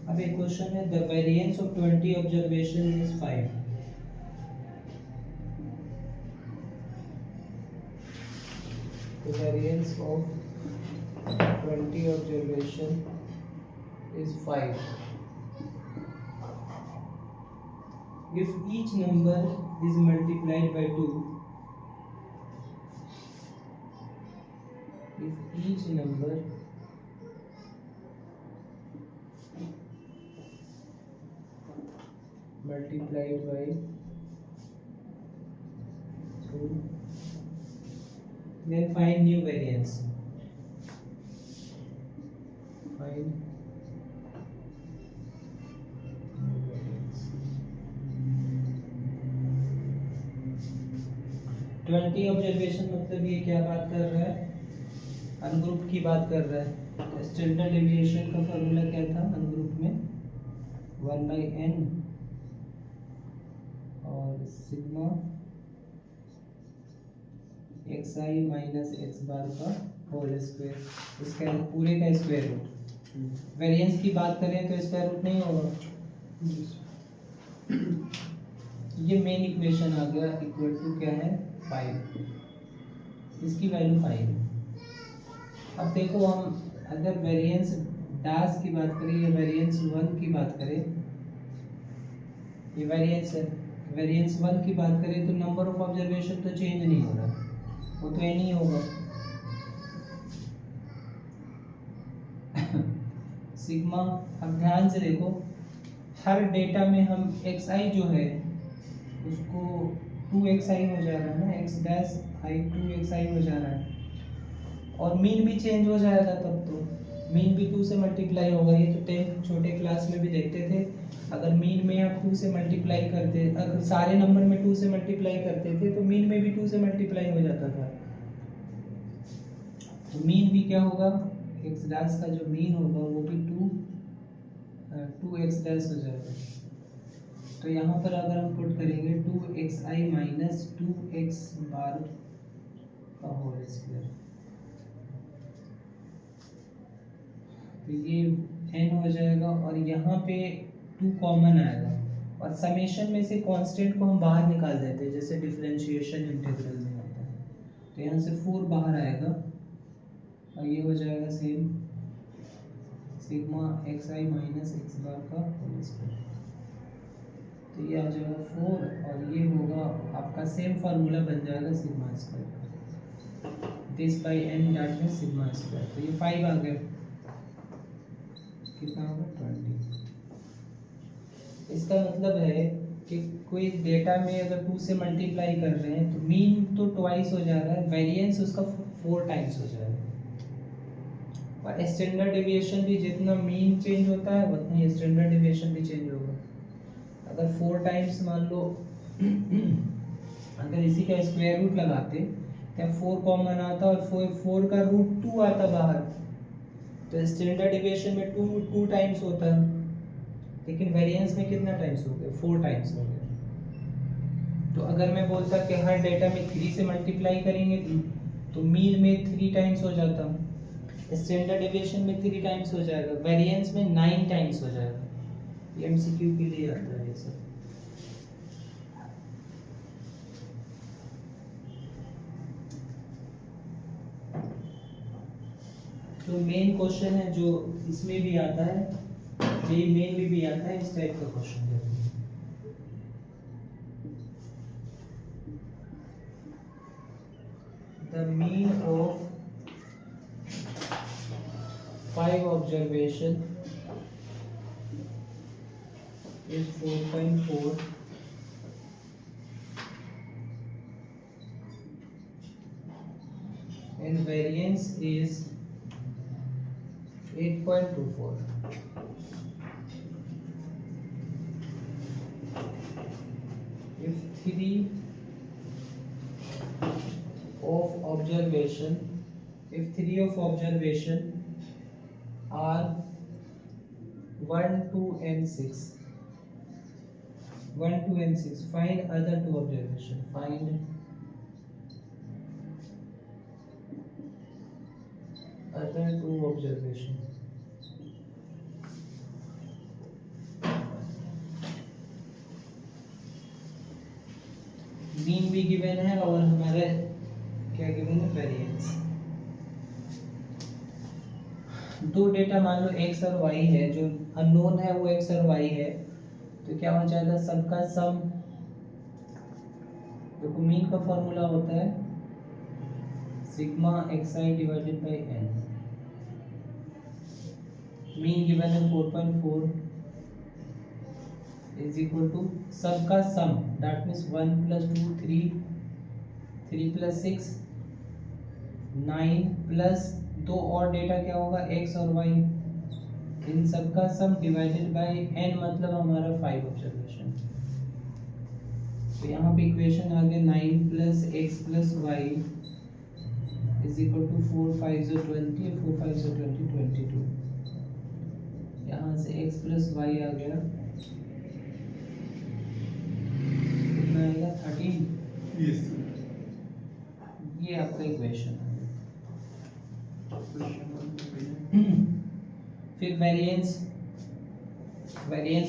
अब एक क्वेश्चन है, the variance of 20 observation is 5। The variance of 20 observation is 5. If each number is multiplied by 2, if each number multiplied by 2, then find new variance. Find new variance. 20 observation मतलब ये क्या बात कर रहा है, अनग्रुप की बात कर रहा है। स्टैंडर्ड डेविएशन का फॉर्मूला क्या था अनग्रुप में, 1/n और sigma xi minus x bar का होल स्क्वायर, इसका पूरे का स्क्वायर रूट। वेरिएंस की बात करें तो स्क्वायर रूट नहीं होगा। ये मेन इक्वेशन आ गया, इक्वल टू क्या है 5, इसकी वैल्यू 5 है। अब देखो हम अगर वेरिएंस डैश की बात करें या वेरिएंस 1 की बात करें, ये वेरिएंस है, वेरिएंस 1 की बात करें तो नंबर ऑफ ऑब्जर्वेशन तो चेंज नहीं हो रहा, वो तो ये नहीं होगा। सिग्मा, अब ध्यान से देखो हर डेटा में हम xi जो है उसको 2xi हो जा रहा है ना, x डैश i 2xi हो जा रहा है, और मीन भी चेंज हो जाएगा, तब तो मीन भी 2 से मल्टीप्लाई होगा। ये तो 10 छोटे क्लास में भी देखते थे, अगर मीन में आप 2 से मल्टीप्लाई करते, अगर सारे नंबर में 2 से मल्टीप्लाई करते थे तो मीन में भी 2 से मल्टीप्लाई हो जाता था। तो मीन भी क्या होगा, x डैश का जो मीन होगा वो भी 2x डैश हो जाएगा। तो यहाँ पर अगर हम पुट करेंगे 2xi माइनस 2x बार का होल स्क्वायर, तो ये n हो जाएगा और यहाँ पे 2 कॉमन आएगा, और समेशन में से कांस्टेंट को हम बाहर निकाल देते हैं जैसे डिफरेंशिएशन इंटीग्रल में होता है। तो यहाँ से 4 बाहर आएगा और ये हो जाएगा same sigma xi minus x bar का होल स्क्वायर। तो ये आ जाएगा 4 और ये होगा आपका सेम फार्मूला बन जाएगा sigma square, this by n dot में सिग्मा स्क्वायर। तो ये 5 आ गया, कितना होगा 20। इसका मतलब है कि कोई डेटा में अगर 2 से मल्टीप्लाई कर रहे हैं तो मीन तो ट्वाइस हो जा रहा है, वेरिएंस उसका 4 टाइम्स हो जाएगा। और स्टैंडर्ड डेविएशन भी जितना मीन चेंज होता है उतना ही स्टैंडर्ड डेविएशन भी चेंज होगा। अगर 4 टाइम्स मान लो अगर इसी का स्क्वायर रूट लगाते या 4 कॉमन आता और 4 का रूट 2 आता बाहर, तो स्टैंडर्ड डेविएशन में 2 टाइम्स होता है, लेकिन वेरिएंस में कितना टाइम्स हो गया, 4 टाइम्स हो गया। तो अगर मैं बोलता कि हर डेटा में 3 से मल्टीप्लाई करेंगे तो मीन में 3 टाइम्स हो जाता, स्टैंडर्ड डेविएशन में 3 टाइम्स हो जाएगा, वेरिएंस में 9 टाइम्स हो जाएगा। ये एमसीक्यू के लिए आता है ये सब। तो मेन क्वेश्चन है जो इसमें भी आता है, ये मेन में भी आता है, इस टाइप का क्वेश्चन है। The mean of 5 observation is 4.4 and variance is 8.24. If 3 of observation are 1, 2 and 6, find other two observation. Find other two observation. Mean भी गिवन है और हमारे क्या गिवन है, वेरिएंस। दो डेटा मान लो x और y है, जो अननोन है वो x और y है, तो क्या हो जाएगा, सबका सम। देखो मीन का फॉर्मूला होता है sigma xi divided by n। Mean given है 4.4 इज इक्वल टू सबका सम, दैट मीन्स 1 + 2 3, 3 + 6 9 प्लस दो और डेटा क्या होगा, x और y, इन सबका सम डिवाइडेड बाय n, मतलब हमारा 5 ऑब्जर्वेशन। तो यहाँ पे इक्वेशन आ गया 9 + x + y is equal to 4 5 = 20, 4 5 = 20, 22। यहाँ से x + y आ गया, कितना आएगा 13।
यस
ये आपका इक्वेशन है। फिर वेरिएंस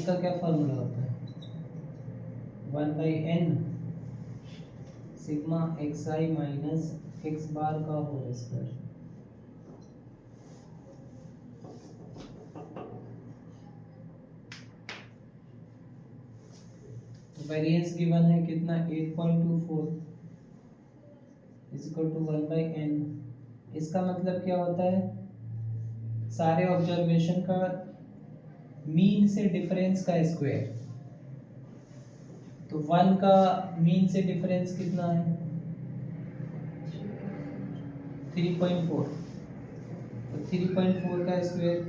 का क्या फॉर्मूला होता है, 1/n sigma xi minus x bar का होल स्क्वायर। वेरिएंस गिवन है कितना, 8.24 इज इक्वल टू 1/n। इसका मतलब क्या होता है, सारे ऑब्जर्वेशन का मीन से डिफरेंस का स्क्वायर। तो 1 का मीन से डिफरेंस कितना है, 3.4, तो 3.4 का स्क्वायर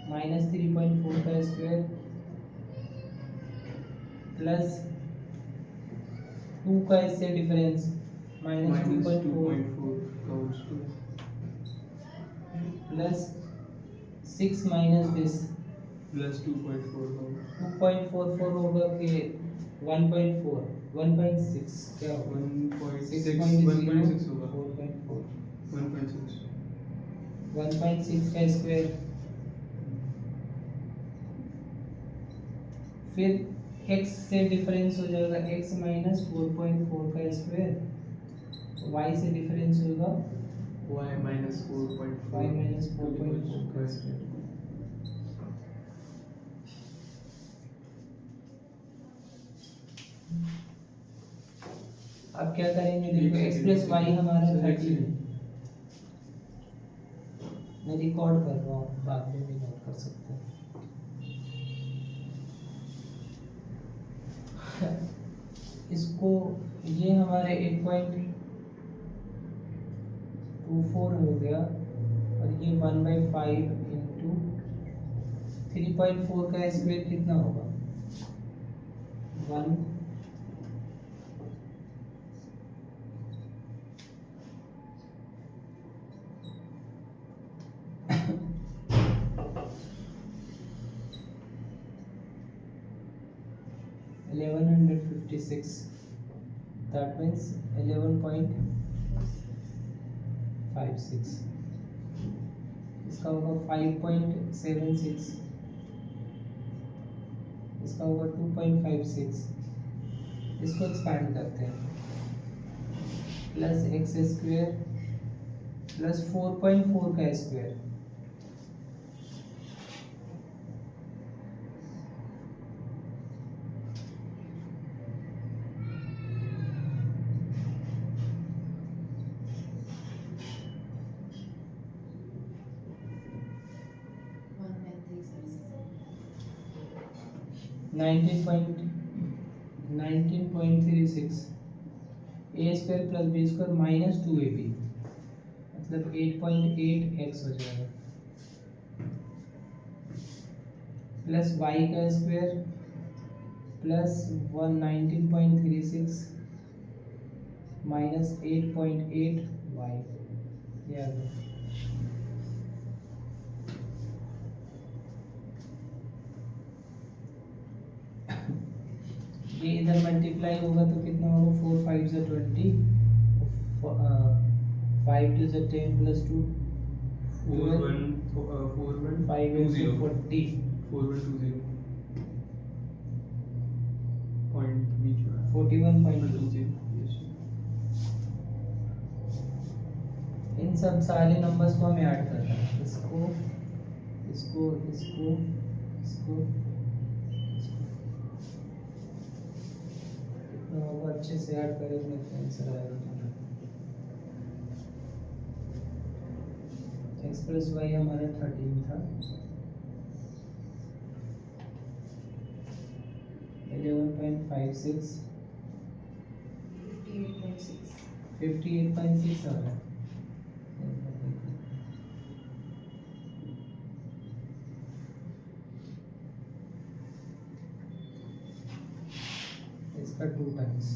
माइनस 3.4 का स्क्वायर प्लस 2 का इससे difference minus 2.4 plus 6 minus this
plus 2.4
2.44 होगा कि 1.4 1.6 क्या होगा,
1.6 होगा,
4.4
1.6
1.6 का स्क्वायर, फिर x से डिफरेंस हो जाएगा x माइनस 4.4 का स्क्वायर, y से डिफरेंस होगा
y minus 4.4
y माइनस 4.4 का स्क्वायर। अब क्या करेंगे, देखो x + y हमारा 13 है। मैं रिकॉर्ड कर रहा हूँ, बाद में भी नोट कर सकते हैं। इसको ये हमारे 8.24 हो गया और ये 1/5 इंटू 3.4 का स्क्वायर कितना होगा, 1 1156, that means 11.56। इसका होगा 5.76, इसका होगा 2.56। इसको एक्सपैंड करते हैं, प्लस एक्स स्क्वायर प्लस 4.4 का square 19.36 A square plus B square minus 2ab मतलब 8.8x हो जाएगा प्लस वाई का स्क्वायर प्लस 19.36 माइनस 8.8 वाई ये आ गया ये इधर मल्टीप्लाई होगा तो कितना होगा 4 5 से 20 5 2 से 10 प्लस 2
4 1
5
2 0
40
4 1 2 0 पॉइंट बीच में
41.2 इन सब सारे नंबर्स को हमें ऐड करना है इसको इसको इसको इसको वो अच्छे से ऐड करेंगे तो आंसर आएगा x प्लस वाई हमारा 13 था 11.56 58.6 आ रहा है इसका 2 टाइम्स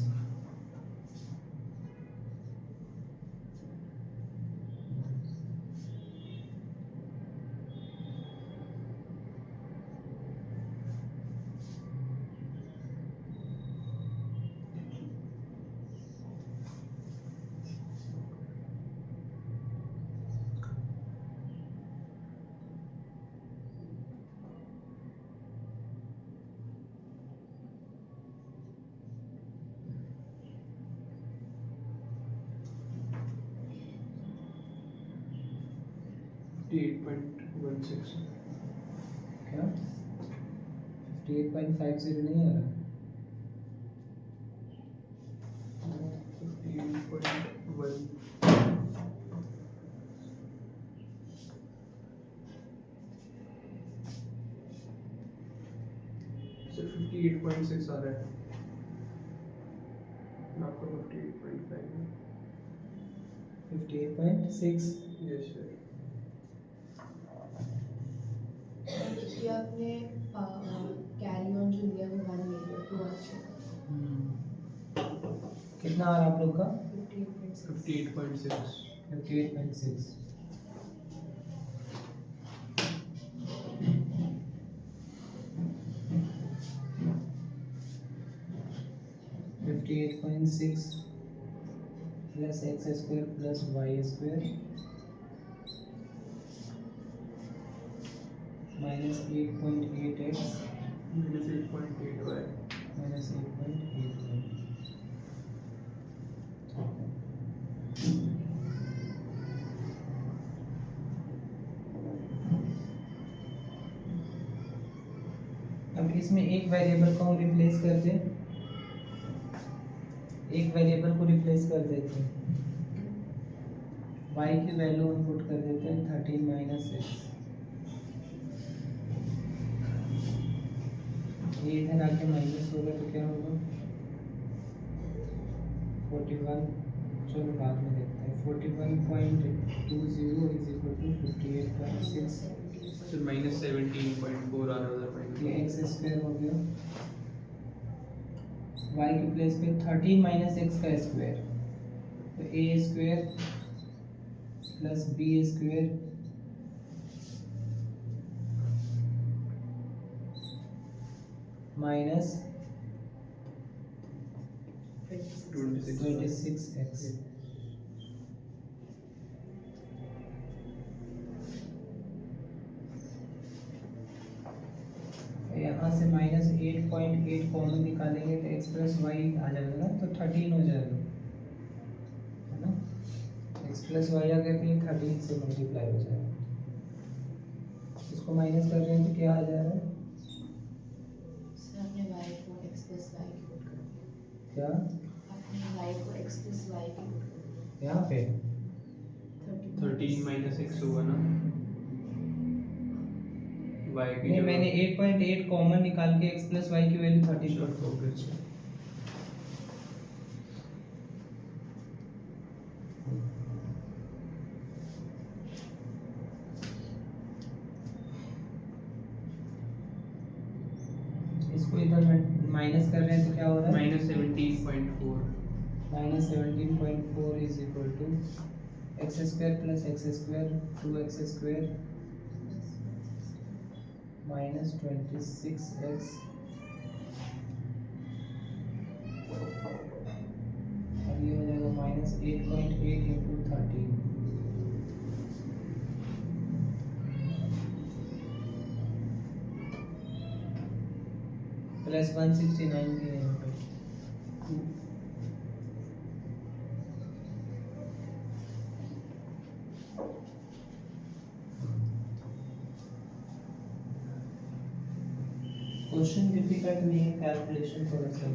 क्या 58.50 नहीं आ रहा
58.6 आ रहा है आपका 58.5 है
58.6
यस सर
ये आपने कैरी ऑन जो लिया वो 1 ले लिया 2 अच्छा
कितना आ रहा आप लोग का
58.6
58.6
58.6 plus X square plus Y square minus 8.8x
-8.8y
minus 8.8y अब इसमें एक वेरिएबल को हम रिप्लेस कर दें एक वेरिएबल को रिप्लेस कर देते हैं y की वैल्यू हम पुट कर देते हैं 13 माइनस एक्स ये इधर आके माइनस होगा तो क्या होगा 41 चलो बाद में देखते हैं 41.20 इज इक्वल टू 58.6
सर -17.4 आ रहा है उधर
ये एक्स स्क्वायर हो गया y के प्लेस पे 13 माइनस एक्स का स्क्वायर तो A square plus B square minus 26x यहाँ से -8.8 कॉमन निकालेंगे तो x प्लस वाई आ जाएगा ना तो 13 हो जाएगा है ना x प्लस वाई आ गया तो ये 13 से मल्टीप्लाई हो जाएगा इसको माइनस कर रहे हैं तो क्या आ जा रहा है
सर आपने y को x plus y की पुट कर दिया
क्या
आपने y को x plus y की पुट कर दिया
यहाँ पे
13 -x होगा ना y की
नहीं,
जगह
मैंने 8.8 कॉमन निकाल के x प्लस वाई की वैल्यू 13
चलो, ओके, अच्छा।
इसको इधर माइनस कर रहे हैं तो क्या हो रहा है?
-17.4
minus 17.4 is equal to X square plus X square 2x square minus 26x और ये हो जाएगा माइनस 8.8 इंटू 13 प्लस 169 भी है यहाँ पे। क्वेश्चन डिफिकल्ट नहीं है, कैलकुलेशन थोड़ा सा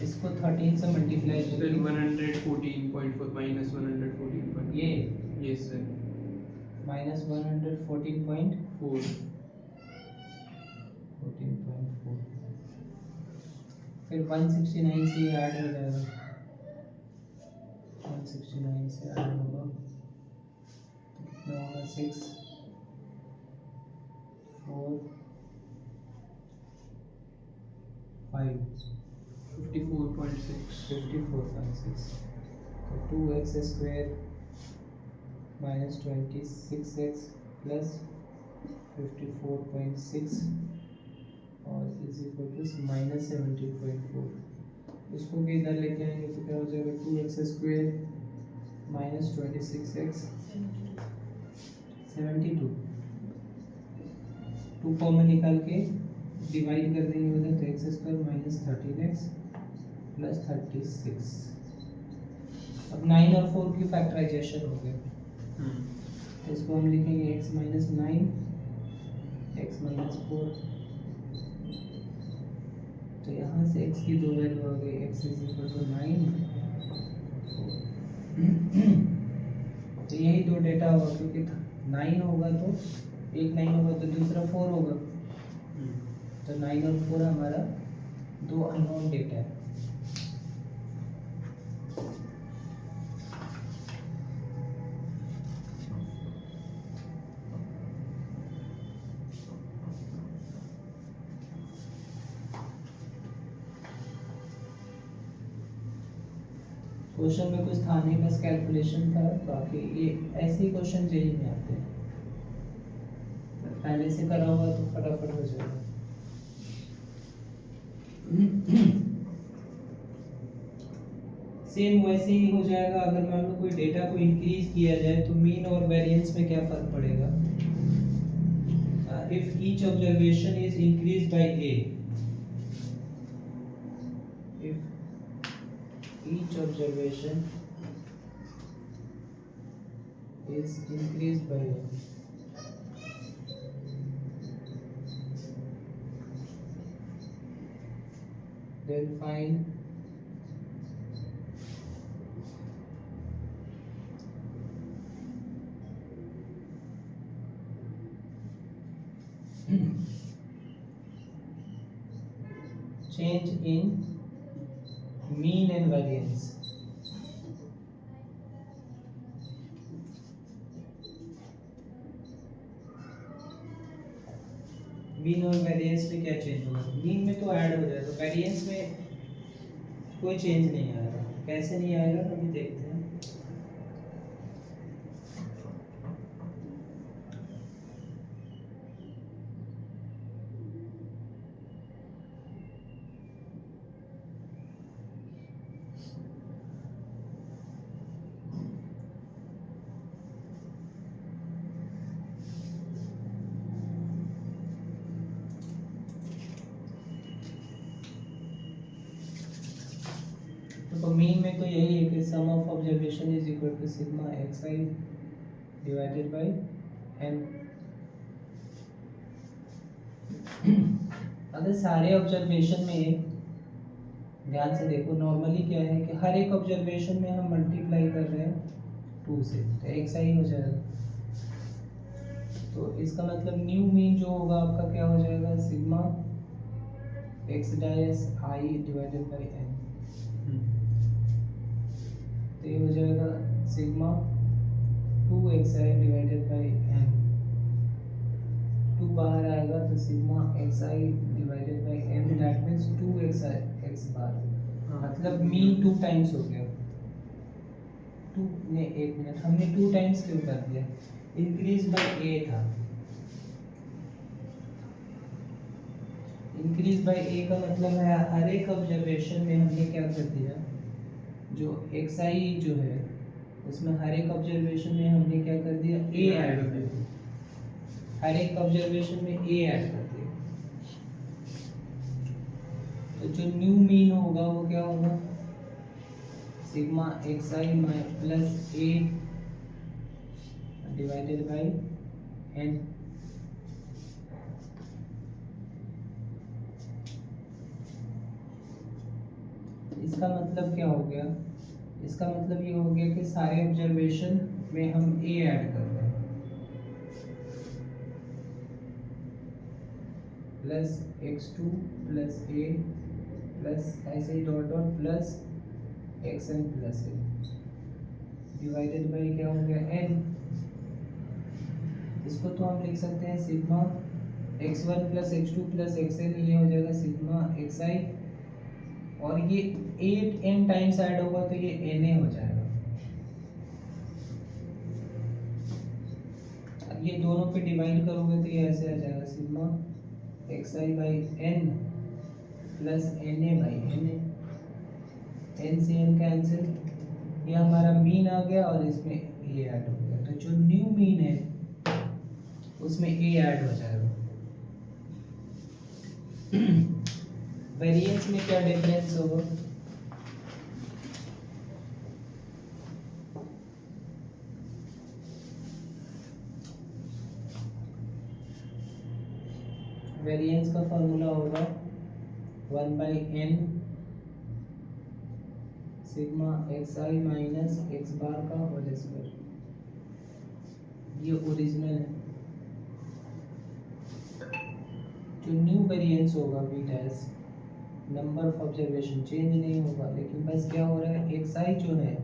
इसको 13 से मल्टीप्लाई
फिर
करिए
114.4 -114.
ये
यस सर,
माइनस 114.4
4
फिर 169 से ऐड हो जाएगा 169 से ऐड होगा कितना होगा 6 4 5
54.6
54.6 तो 2x square minus 26x plus 54.6 और इज इक्वल टू माइनस 17.4 इसको भी इधर लेके आएंगे तो क्या हो जाएगा 2x square minus 26x 72 2 common निकाल के डिवाइड कर देंगे उधर तो x square minus 13x plus 36 अब 9 और 4 की फैक्टराइजेशन हो गया तो इसको हम लिखेंगे x माइनस 9 x माइनस 4 तो यहाँ से x की दो वैल्यू आ गई x इज इक्वल टू 9 तो यही दो डेटा होगा क्योंकि 9 होगा तो एक 9 होगा तो दूसरा 4 होगा तो 9 और 4 हमारा दो अननोन डेटा है। क्वेश्चन में कुछ था नहीं, बस कैलकुलेशन था, बाकी ये ऐसे ही क्वेश्चन जेई में आते हैं, पहले से करा हुआ तो फटाफट हो जाएगा। सेम वैसे ही हो जाएगा अगर मान लो कोई डेटा को इंक्रीज किया जाए तो मीन और वेरिएंस में क्या फर्क पड़ेगा। If each observation is increase by a, if each observation is increased by a, then find change in mean and variance। Mean और वेरिएंस में क्या चेंज होगा, मीन में तो ऐड हो जाएगा, वेरिएंस में कोई चेंज नहीं आएगा। कैसे नहीं आएगा अभी देखते हैं। तो मीन में तो यही है कि sum of observation is equal to sigma X I divided by N. अगर सारे ऑब्जर्वेशन में ध्यान से देखो, नॉर्मली क्या है कि हर एक ऑब्जर्वेशन में हम मल्टीप्लाई कर रहे हैं 2 से, तो एक्स आई हो जाएगा इसका मतलब न्यू मीन जो होगा आपका क्या हो जाएगा, sigma X dash I divided by N. तो ये हो जाएगा sigma 2xi divided by N. 2 बाहर आएगा तो sigma xi divided by N, that means 2xi x bar, मतलब मीन 2 टाइम्स हो गया। 2 ने 1 मिनट हमने 2 टाइम्स क्यों कर दिया, इंक्रीज बाय ए था। इंक्रीज बाय ए का मतलब है हर एक ऑब्जर्वेशन में हमने क्या कर दिया, जो xi जो है उसमें हर एक ऑब्जर्वेशन में हमने क्या कर दिया, ए ऐड कर दिया। हर एक ऑब्जर्वेशन में ए ऐड कर दिया। तो जो न्यू मीन होगा वो क्या होगा, sigma xi plus A divided by N. इसका मतलब क्या हो गया, इसका मतलब ये हो गया कि सारे ऑब्जर्वेशन में हम ए ऐड कर रहे हैं, plus x2 plus A plus ऐसे ही dot dot plus xn plus A divided by क्या हो गया n। इसको तो हम लिख सकते हैं sigma x1 plus x2 plus xn, ये हो जाएगा सिग्मा xi, और ये 8n टाइम्स ऐड होगा तो ये na हो जाएगा। अब ये दोनों पे डिवाइड करोगे तो ये ऐसे आ जाएगा sigma xi by n plus na by na, n से n कैंसिल, ये हमारा मीन आ गया और इसमें a ऐड हो गया। तो जो न्यू मीन है उसमें a ऐड हो जाएगा। वेरिएंस में क्या डिफरेंस होगा, वेरिएंस का फॉर्मूला होगा 1 by n sigma xi minus x bar का होल स्क्वायर। ये ओरिजिनल है। जो न्यू वेरिएंस होगा v dash, number of observation change नहीं होगा, लेकिन बस क्या हो रहा है, xi जो है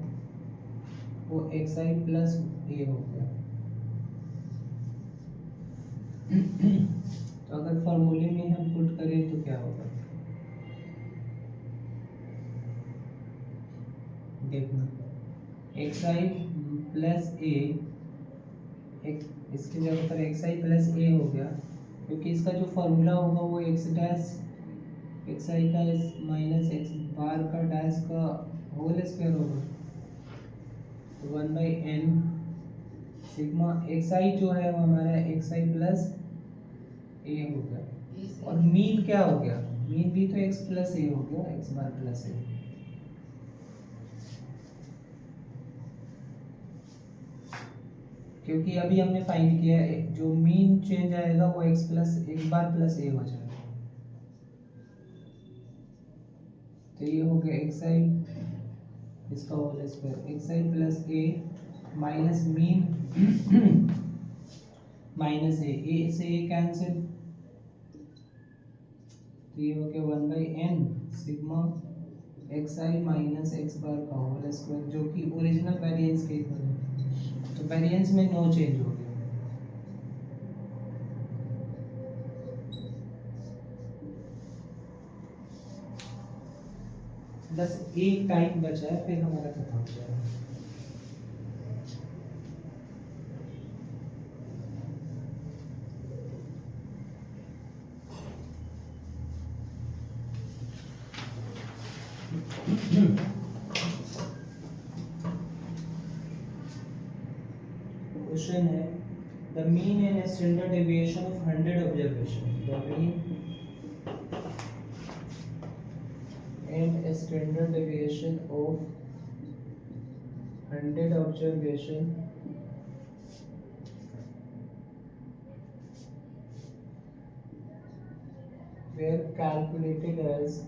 वो xi प्लस a हो गया। तो अगर फॉर्मूले में हम पुट करें तो क्या होगा, देखना xi प्लस a, इसकी जगह पर xi प्लस a हो गया, क्योंकि इसका जो फॉर्मूला होगा वो x डैश xi का माइनस x बार का डैश का होल स्क्वायर होगा। तो 1 बाई n सिग्मा xi जो है वो हमारा xi प्लस a हो गया। और मीन क्या हो गया, मीन भी तो x प्लस a हो गया, x बार प्लस a। क्योंकि अभी हमने फाइंड किया है जो मीन चेंज आएगा वो x प्लस एक बार प्लस a हो जाएगा। तो ये हो गया xi, इसका whole square xi plus a minus mean minus a से a कैंसिल, तो ये हो गया 1 by n sigma xi minus x bar का होल स्क्वायर, जो कि ओरिजिनल वेरिएंस के इक्वल है। तो वेरिएंस में नो चेंज हो गया। बस एक टाइम बचा है फिर हमारा खत्म हो जाएगा। क्वेश्चन है the mean and standard deviation of 100 observation, the mean and a standard deviation of 100 observation were calculated as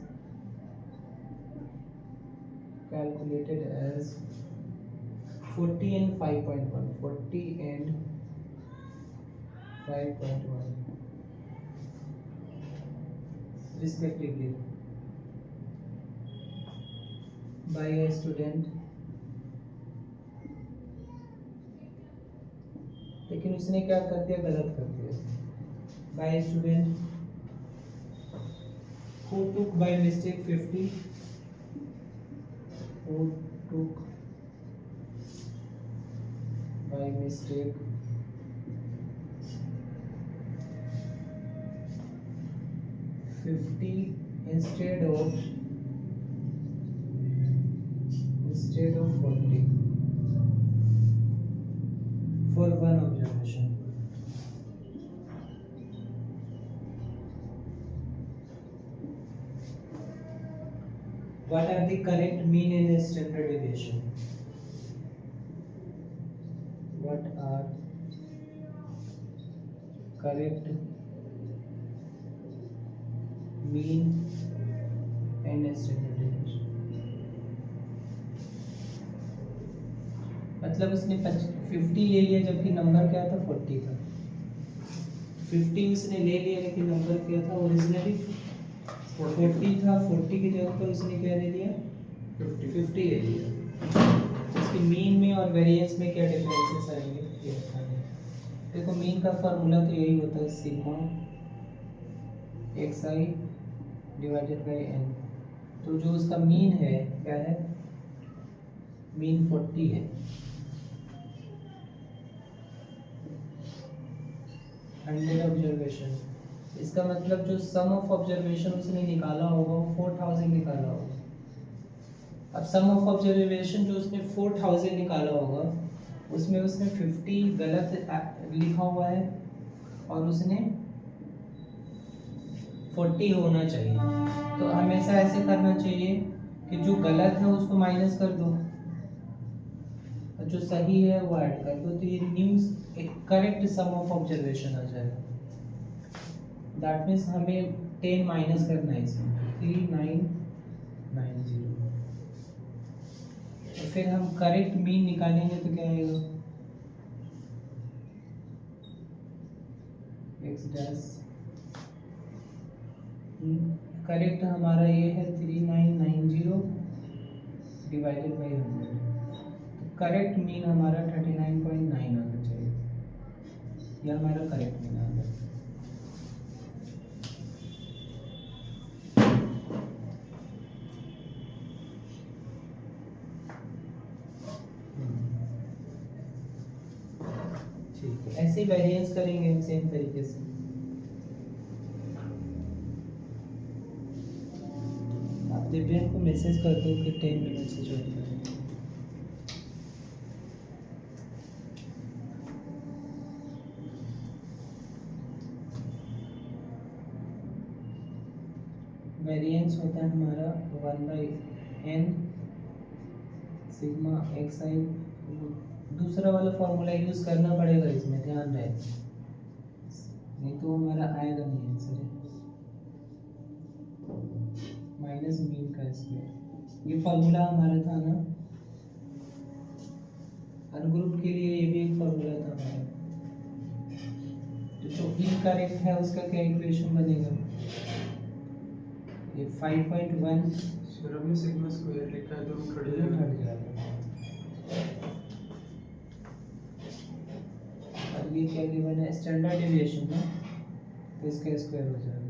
40 and 5.1, 40 and 5.1 respectively by a student, लेकिन उसने क्या कर दिया, गलत कर दिया। by a student who took by mistake 50, who took by mistake 50 instead of 40 for one observation. What are the correct mean and standard deviation? What are correct mean and standard deviation? मतलब उसने 50 ले लिया जबकि नंबर क्या था, 40 था। 50 उसने ले लिया लेकिन नंबर क्या था, ओरिजिनली 40 था। 40 की जगह पर उसने क्या ले लिया, 50 ले लिया। इसके मीन में और वेरिएंस में क्या डिफरेंसेस आएंगे ये बताने। देखो मीन का फार्मूला तो यही होता है, sigma xi divided by n। तो जो उसका मीन है क्या है, मीन 40 है। 100 ऑब्जर्वेशन, इसका मतलब जो सम ऑफ ऑब्जर्वेशन उसने निकाला होगा वो 4000 निकाला होगा। अब सम ऑफ ऑब्जर्वेशन जो उसने 4000 निकाला होगा उसमें उसने 50 गलत लिखा हुआ है और उसने 40 होना चाहिए। तो हमेशा ऐसे करना चाहिए कि जो गलत है उसको माइनस कर दो और जो सही है वो ऐड कर दो, तो ये न्यूज़ एक करेक्ट सम ऑफ ऑब्जर्वेशन आ जाएगा। दैट मीन्स हमें 10 माइनस करना है इसमें, 3990। तो फिर हम करेक्ट मीन निकालेंगे तो क्या आएगा, x डैश करेक्ट हमारा ये है 3990 डिवाइडेड बाई 100। करेक्ट मीन हमारा 39.9 आना चाहिए, यह हमारा करेक्ट मीन आ गया। ठीक है, ऐसे वेरिएंस करेंगे हम सेम तरीके से। आप दिव्यांग को मैसेज कर दो कि 10 मिनट से ज्वाइन करें। वेरिएंस होता है हमारा 1/n सिग्मा xi। दूसरा वाला फॉर्मूला यूज करना पड़ेगा इसमें, ध्यान रहे, नहीं तो हमारा आएगा नहीं आंसर। माइनस मीन का स्क्वायर, ये फॉर्मूला हमारा था ना अनग्रुप के लिए, ये भी एक फॉर्मूला था हमारा। तो जो इनकरेक्ट है उसका क्या इक्वेशन बनेगा, ये 5.1
सर हमने सिग्मा स्क्वायर लिखा है तो हम खड़े
हट
जाएगा।
जाएगा। और ये क्या गिवन है, स्टैंडर्ड डेविएशन है, तो इसका स्क्वायर हो जाएगा।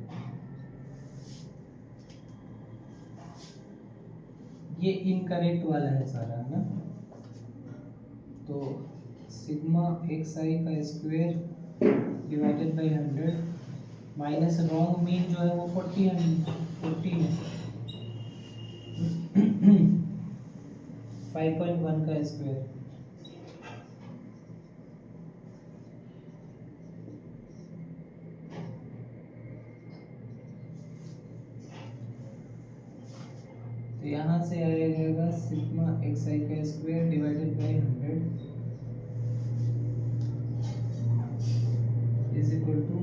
ये इनकरेक्ट वाला है सारा ना, तो सिग्मा xi का square divided by 100 minus wrong mean जो है वो 40 है। 5.1 का स्क्वायर, तो यहाँ से आ जाएगा सिग्मा xi का square divided by 100 is equal to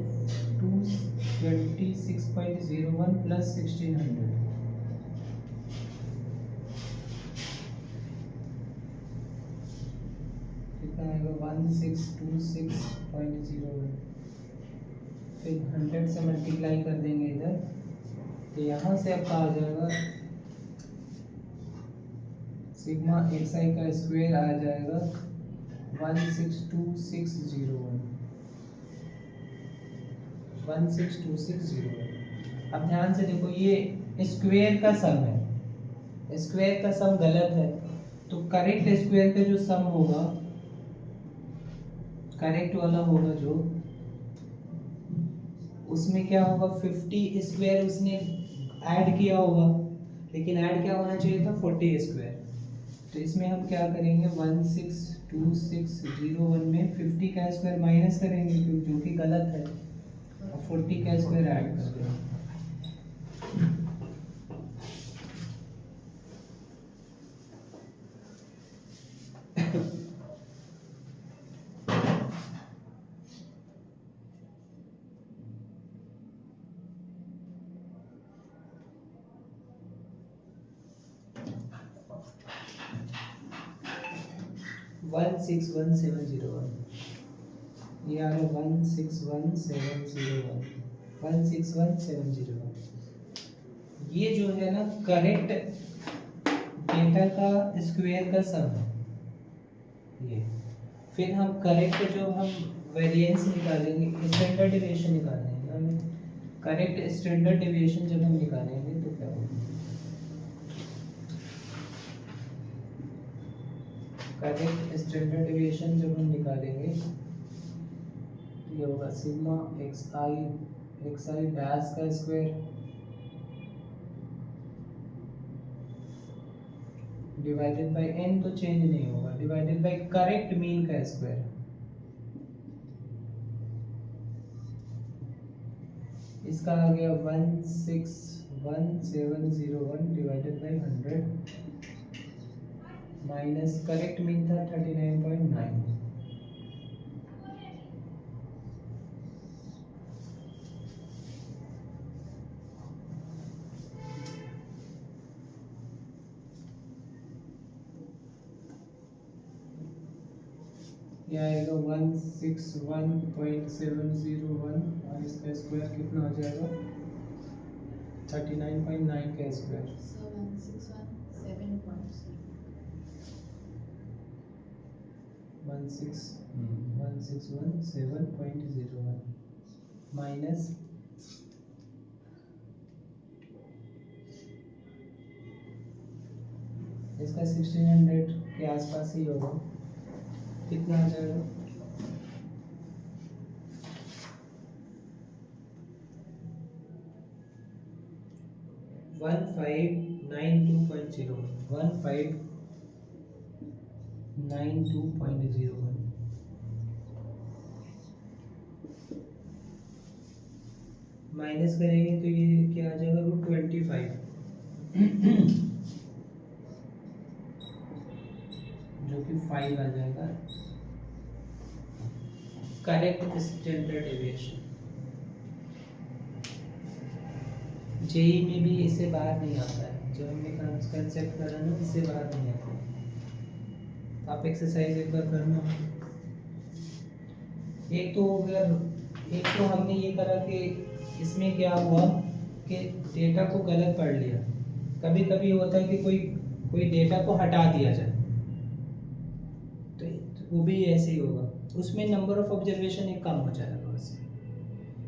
226.01 plus 1600। कितना आएगा 1626.01। फिर 100 से मल्टीप्लाई कर देंगे इधर, तो यहाँ से आपका आ जाएगा सिग्मा एक्स आई का स्क्वायर आ जाएगा 162601। अब ध्यान से देखो, ये स्क्वायर का सम है, स्क्वायर का सम गलत है, तो करेक्ट स्क्वायर का जो सम होगा, करेक्ट वाला होगा जो, उसमें क्या होगा 50 स्क्वायर उसने ऐड किया होगा, लेकिन ऐड क्या होना चाहिए था 40 स्क्वायर। तो इसमें हम क्या करेंगे 162601 में 50 का स्क्वायर माइनस करेंगे क्योंकि जो कि गलत है, और 40 का स्क्वायर ऐड कर देंगे। 161701, ये आ रहा 161701। ये जो है ना करेक्ट डेटा का स्क्वायर का सम है ये। फिर हम करेक्ट जो हम वेरिएंस निकालेंगे, स्टैंडर्ड डेविएशन निकालेंगे, हमें करेक्ट स्टैंडर्ड डेविएशन जब हम निकालेंगे तो क्या होगा, करेक्ट स्टैंडर्ड डेविएशन जब हम निकालेंगे तो ये होगा सिग्मा एक्स आई डैश का स्क्वायर डिवाइडेड बाय n, तो चेंज नहीं होगा, डिवाइडेड बाय करेक्ट मीन का स्क्वायर। इसका आ गया 161701 divided by 100 minus correct mean था 39.9। यह आएगा 161.701 और इसका स्क्वायर कितना हो जाएगा 39.9 का स्क्वायर।
So 1617.0
1617.01 माइनस इसका 1600 के आसपास ही होगा, कितना आ जाएगा 1592.01 माइनस करेंगे तो ये क्या आ जाएगा √25 जो कि 5 आ जाएगा करेक्ट स्टैंडर्ड डेविएशन। जेई में भी इससे बाहर नहीं आता है, जो हमने कंसेप्ट करा ना इससे बाहर नहीं आता। आप एक्सरसाइज एक बार करना। एक तो हमने ये करा कि इसमें क्या हुआ कि डेटा को गलत पढ़ लिया। कभी कभी होता है कि कोई डेटा को हटा दिया जाए, तो वो भी ऐसे ही होगा, उसमें नंबर ऑफ ऑब्जर्वेशन एक कम हो जाएगा बस।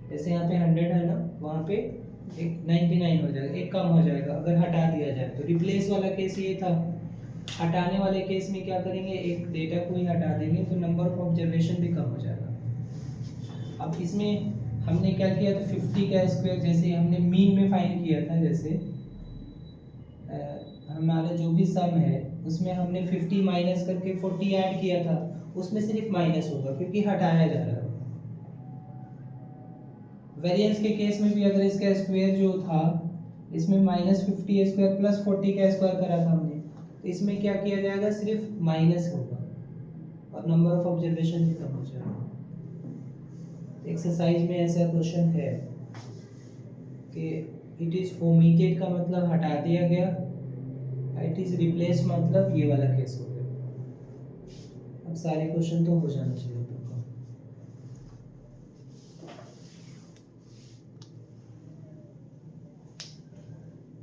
जैसे यहाँ पे 100 है ना, वहाँ पे एक 99 हो जाएगा, एक कम हो जाएगा अगर हटा दिया जाए। तो रिप्लेस वाला केस ये था, हटाने वाले केस में क्या करेंगे, एक डेटा को ही हटा देंगे तो नंबर ऑफ ऑब्जर्वेशन भी कम हो जाएगा। अब इसमें हमने क्या किया, तो 50 का स्क्वायर जैसे हमने मीन में फाइंड किया था, जैसे हमारा जो भी सम है उसमें हमने 50 माइनस करके 40 ऐड किया था, उसमें सिर्फ माइनस होगा क्योंकि हटाया जा रहा है। वेरिएंस के केस में भी अगर इसका स्क्वायर जो था, इसमें -50 स्क्वायर प्लस 40 का स्क्वायर करा था हमने, तो इसमें क्या किया जाएगा, सिर्फ माइनस होगा और नंबर ऑफ ऑब्जर्वेशन भी कम हो जाएगा। एक्सरसाइज में ऐसा क्वेश्चन है कि इट इज ओमिटेड का मतलब हटा दिया गया, इट इज रिप्लेस मतलब ये वाला केस हो गया। अब सारे क्वेश्चन तो हो जाना चाहिए।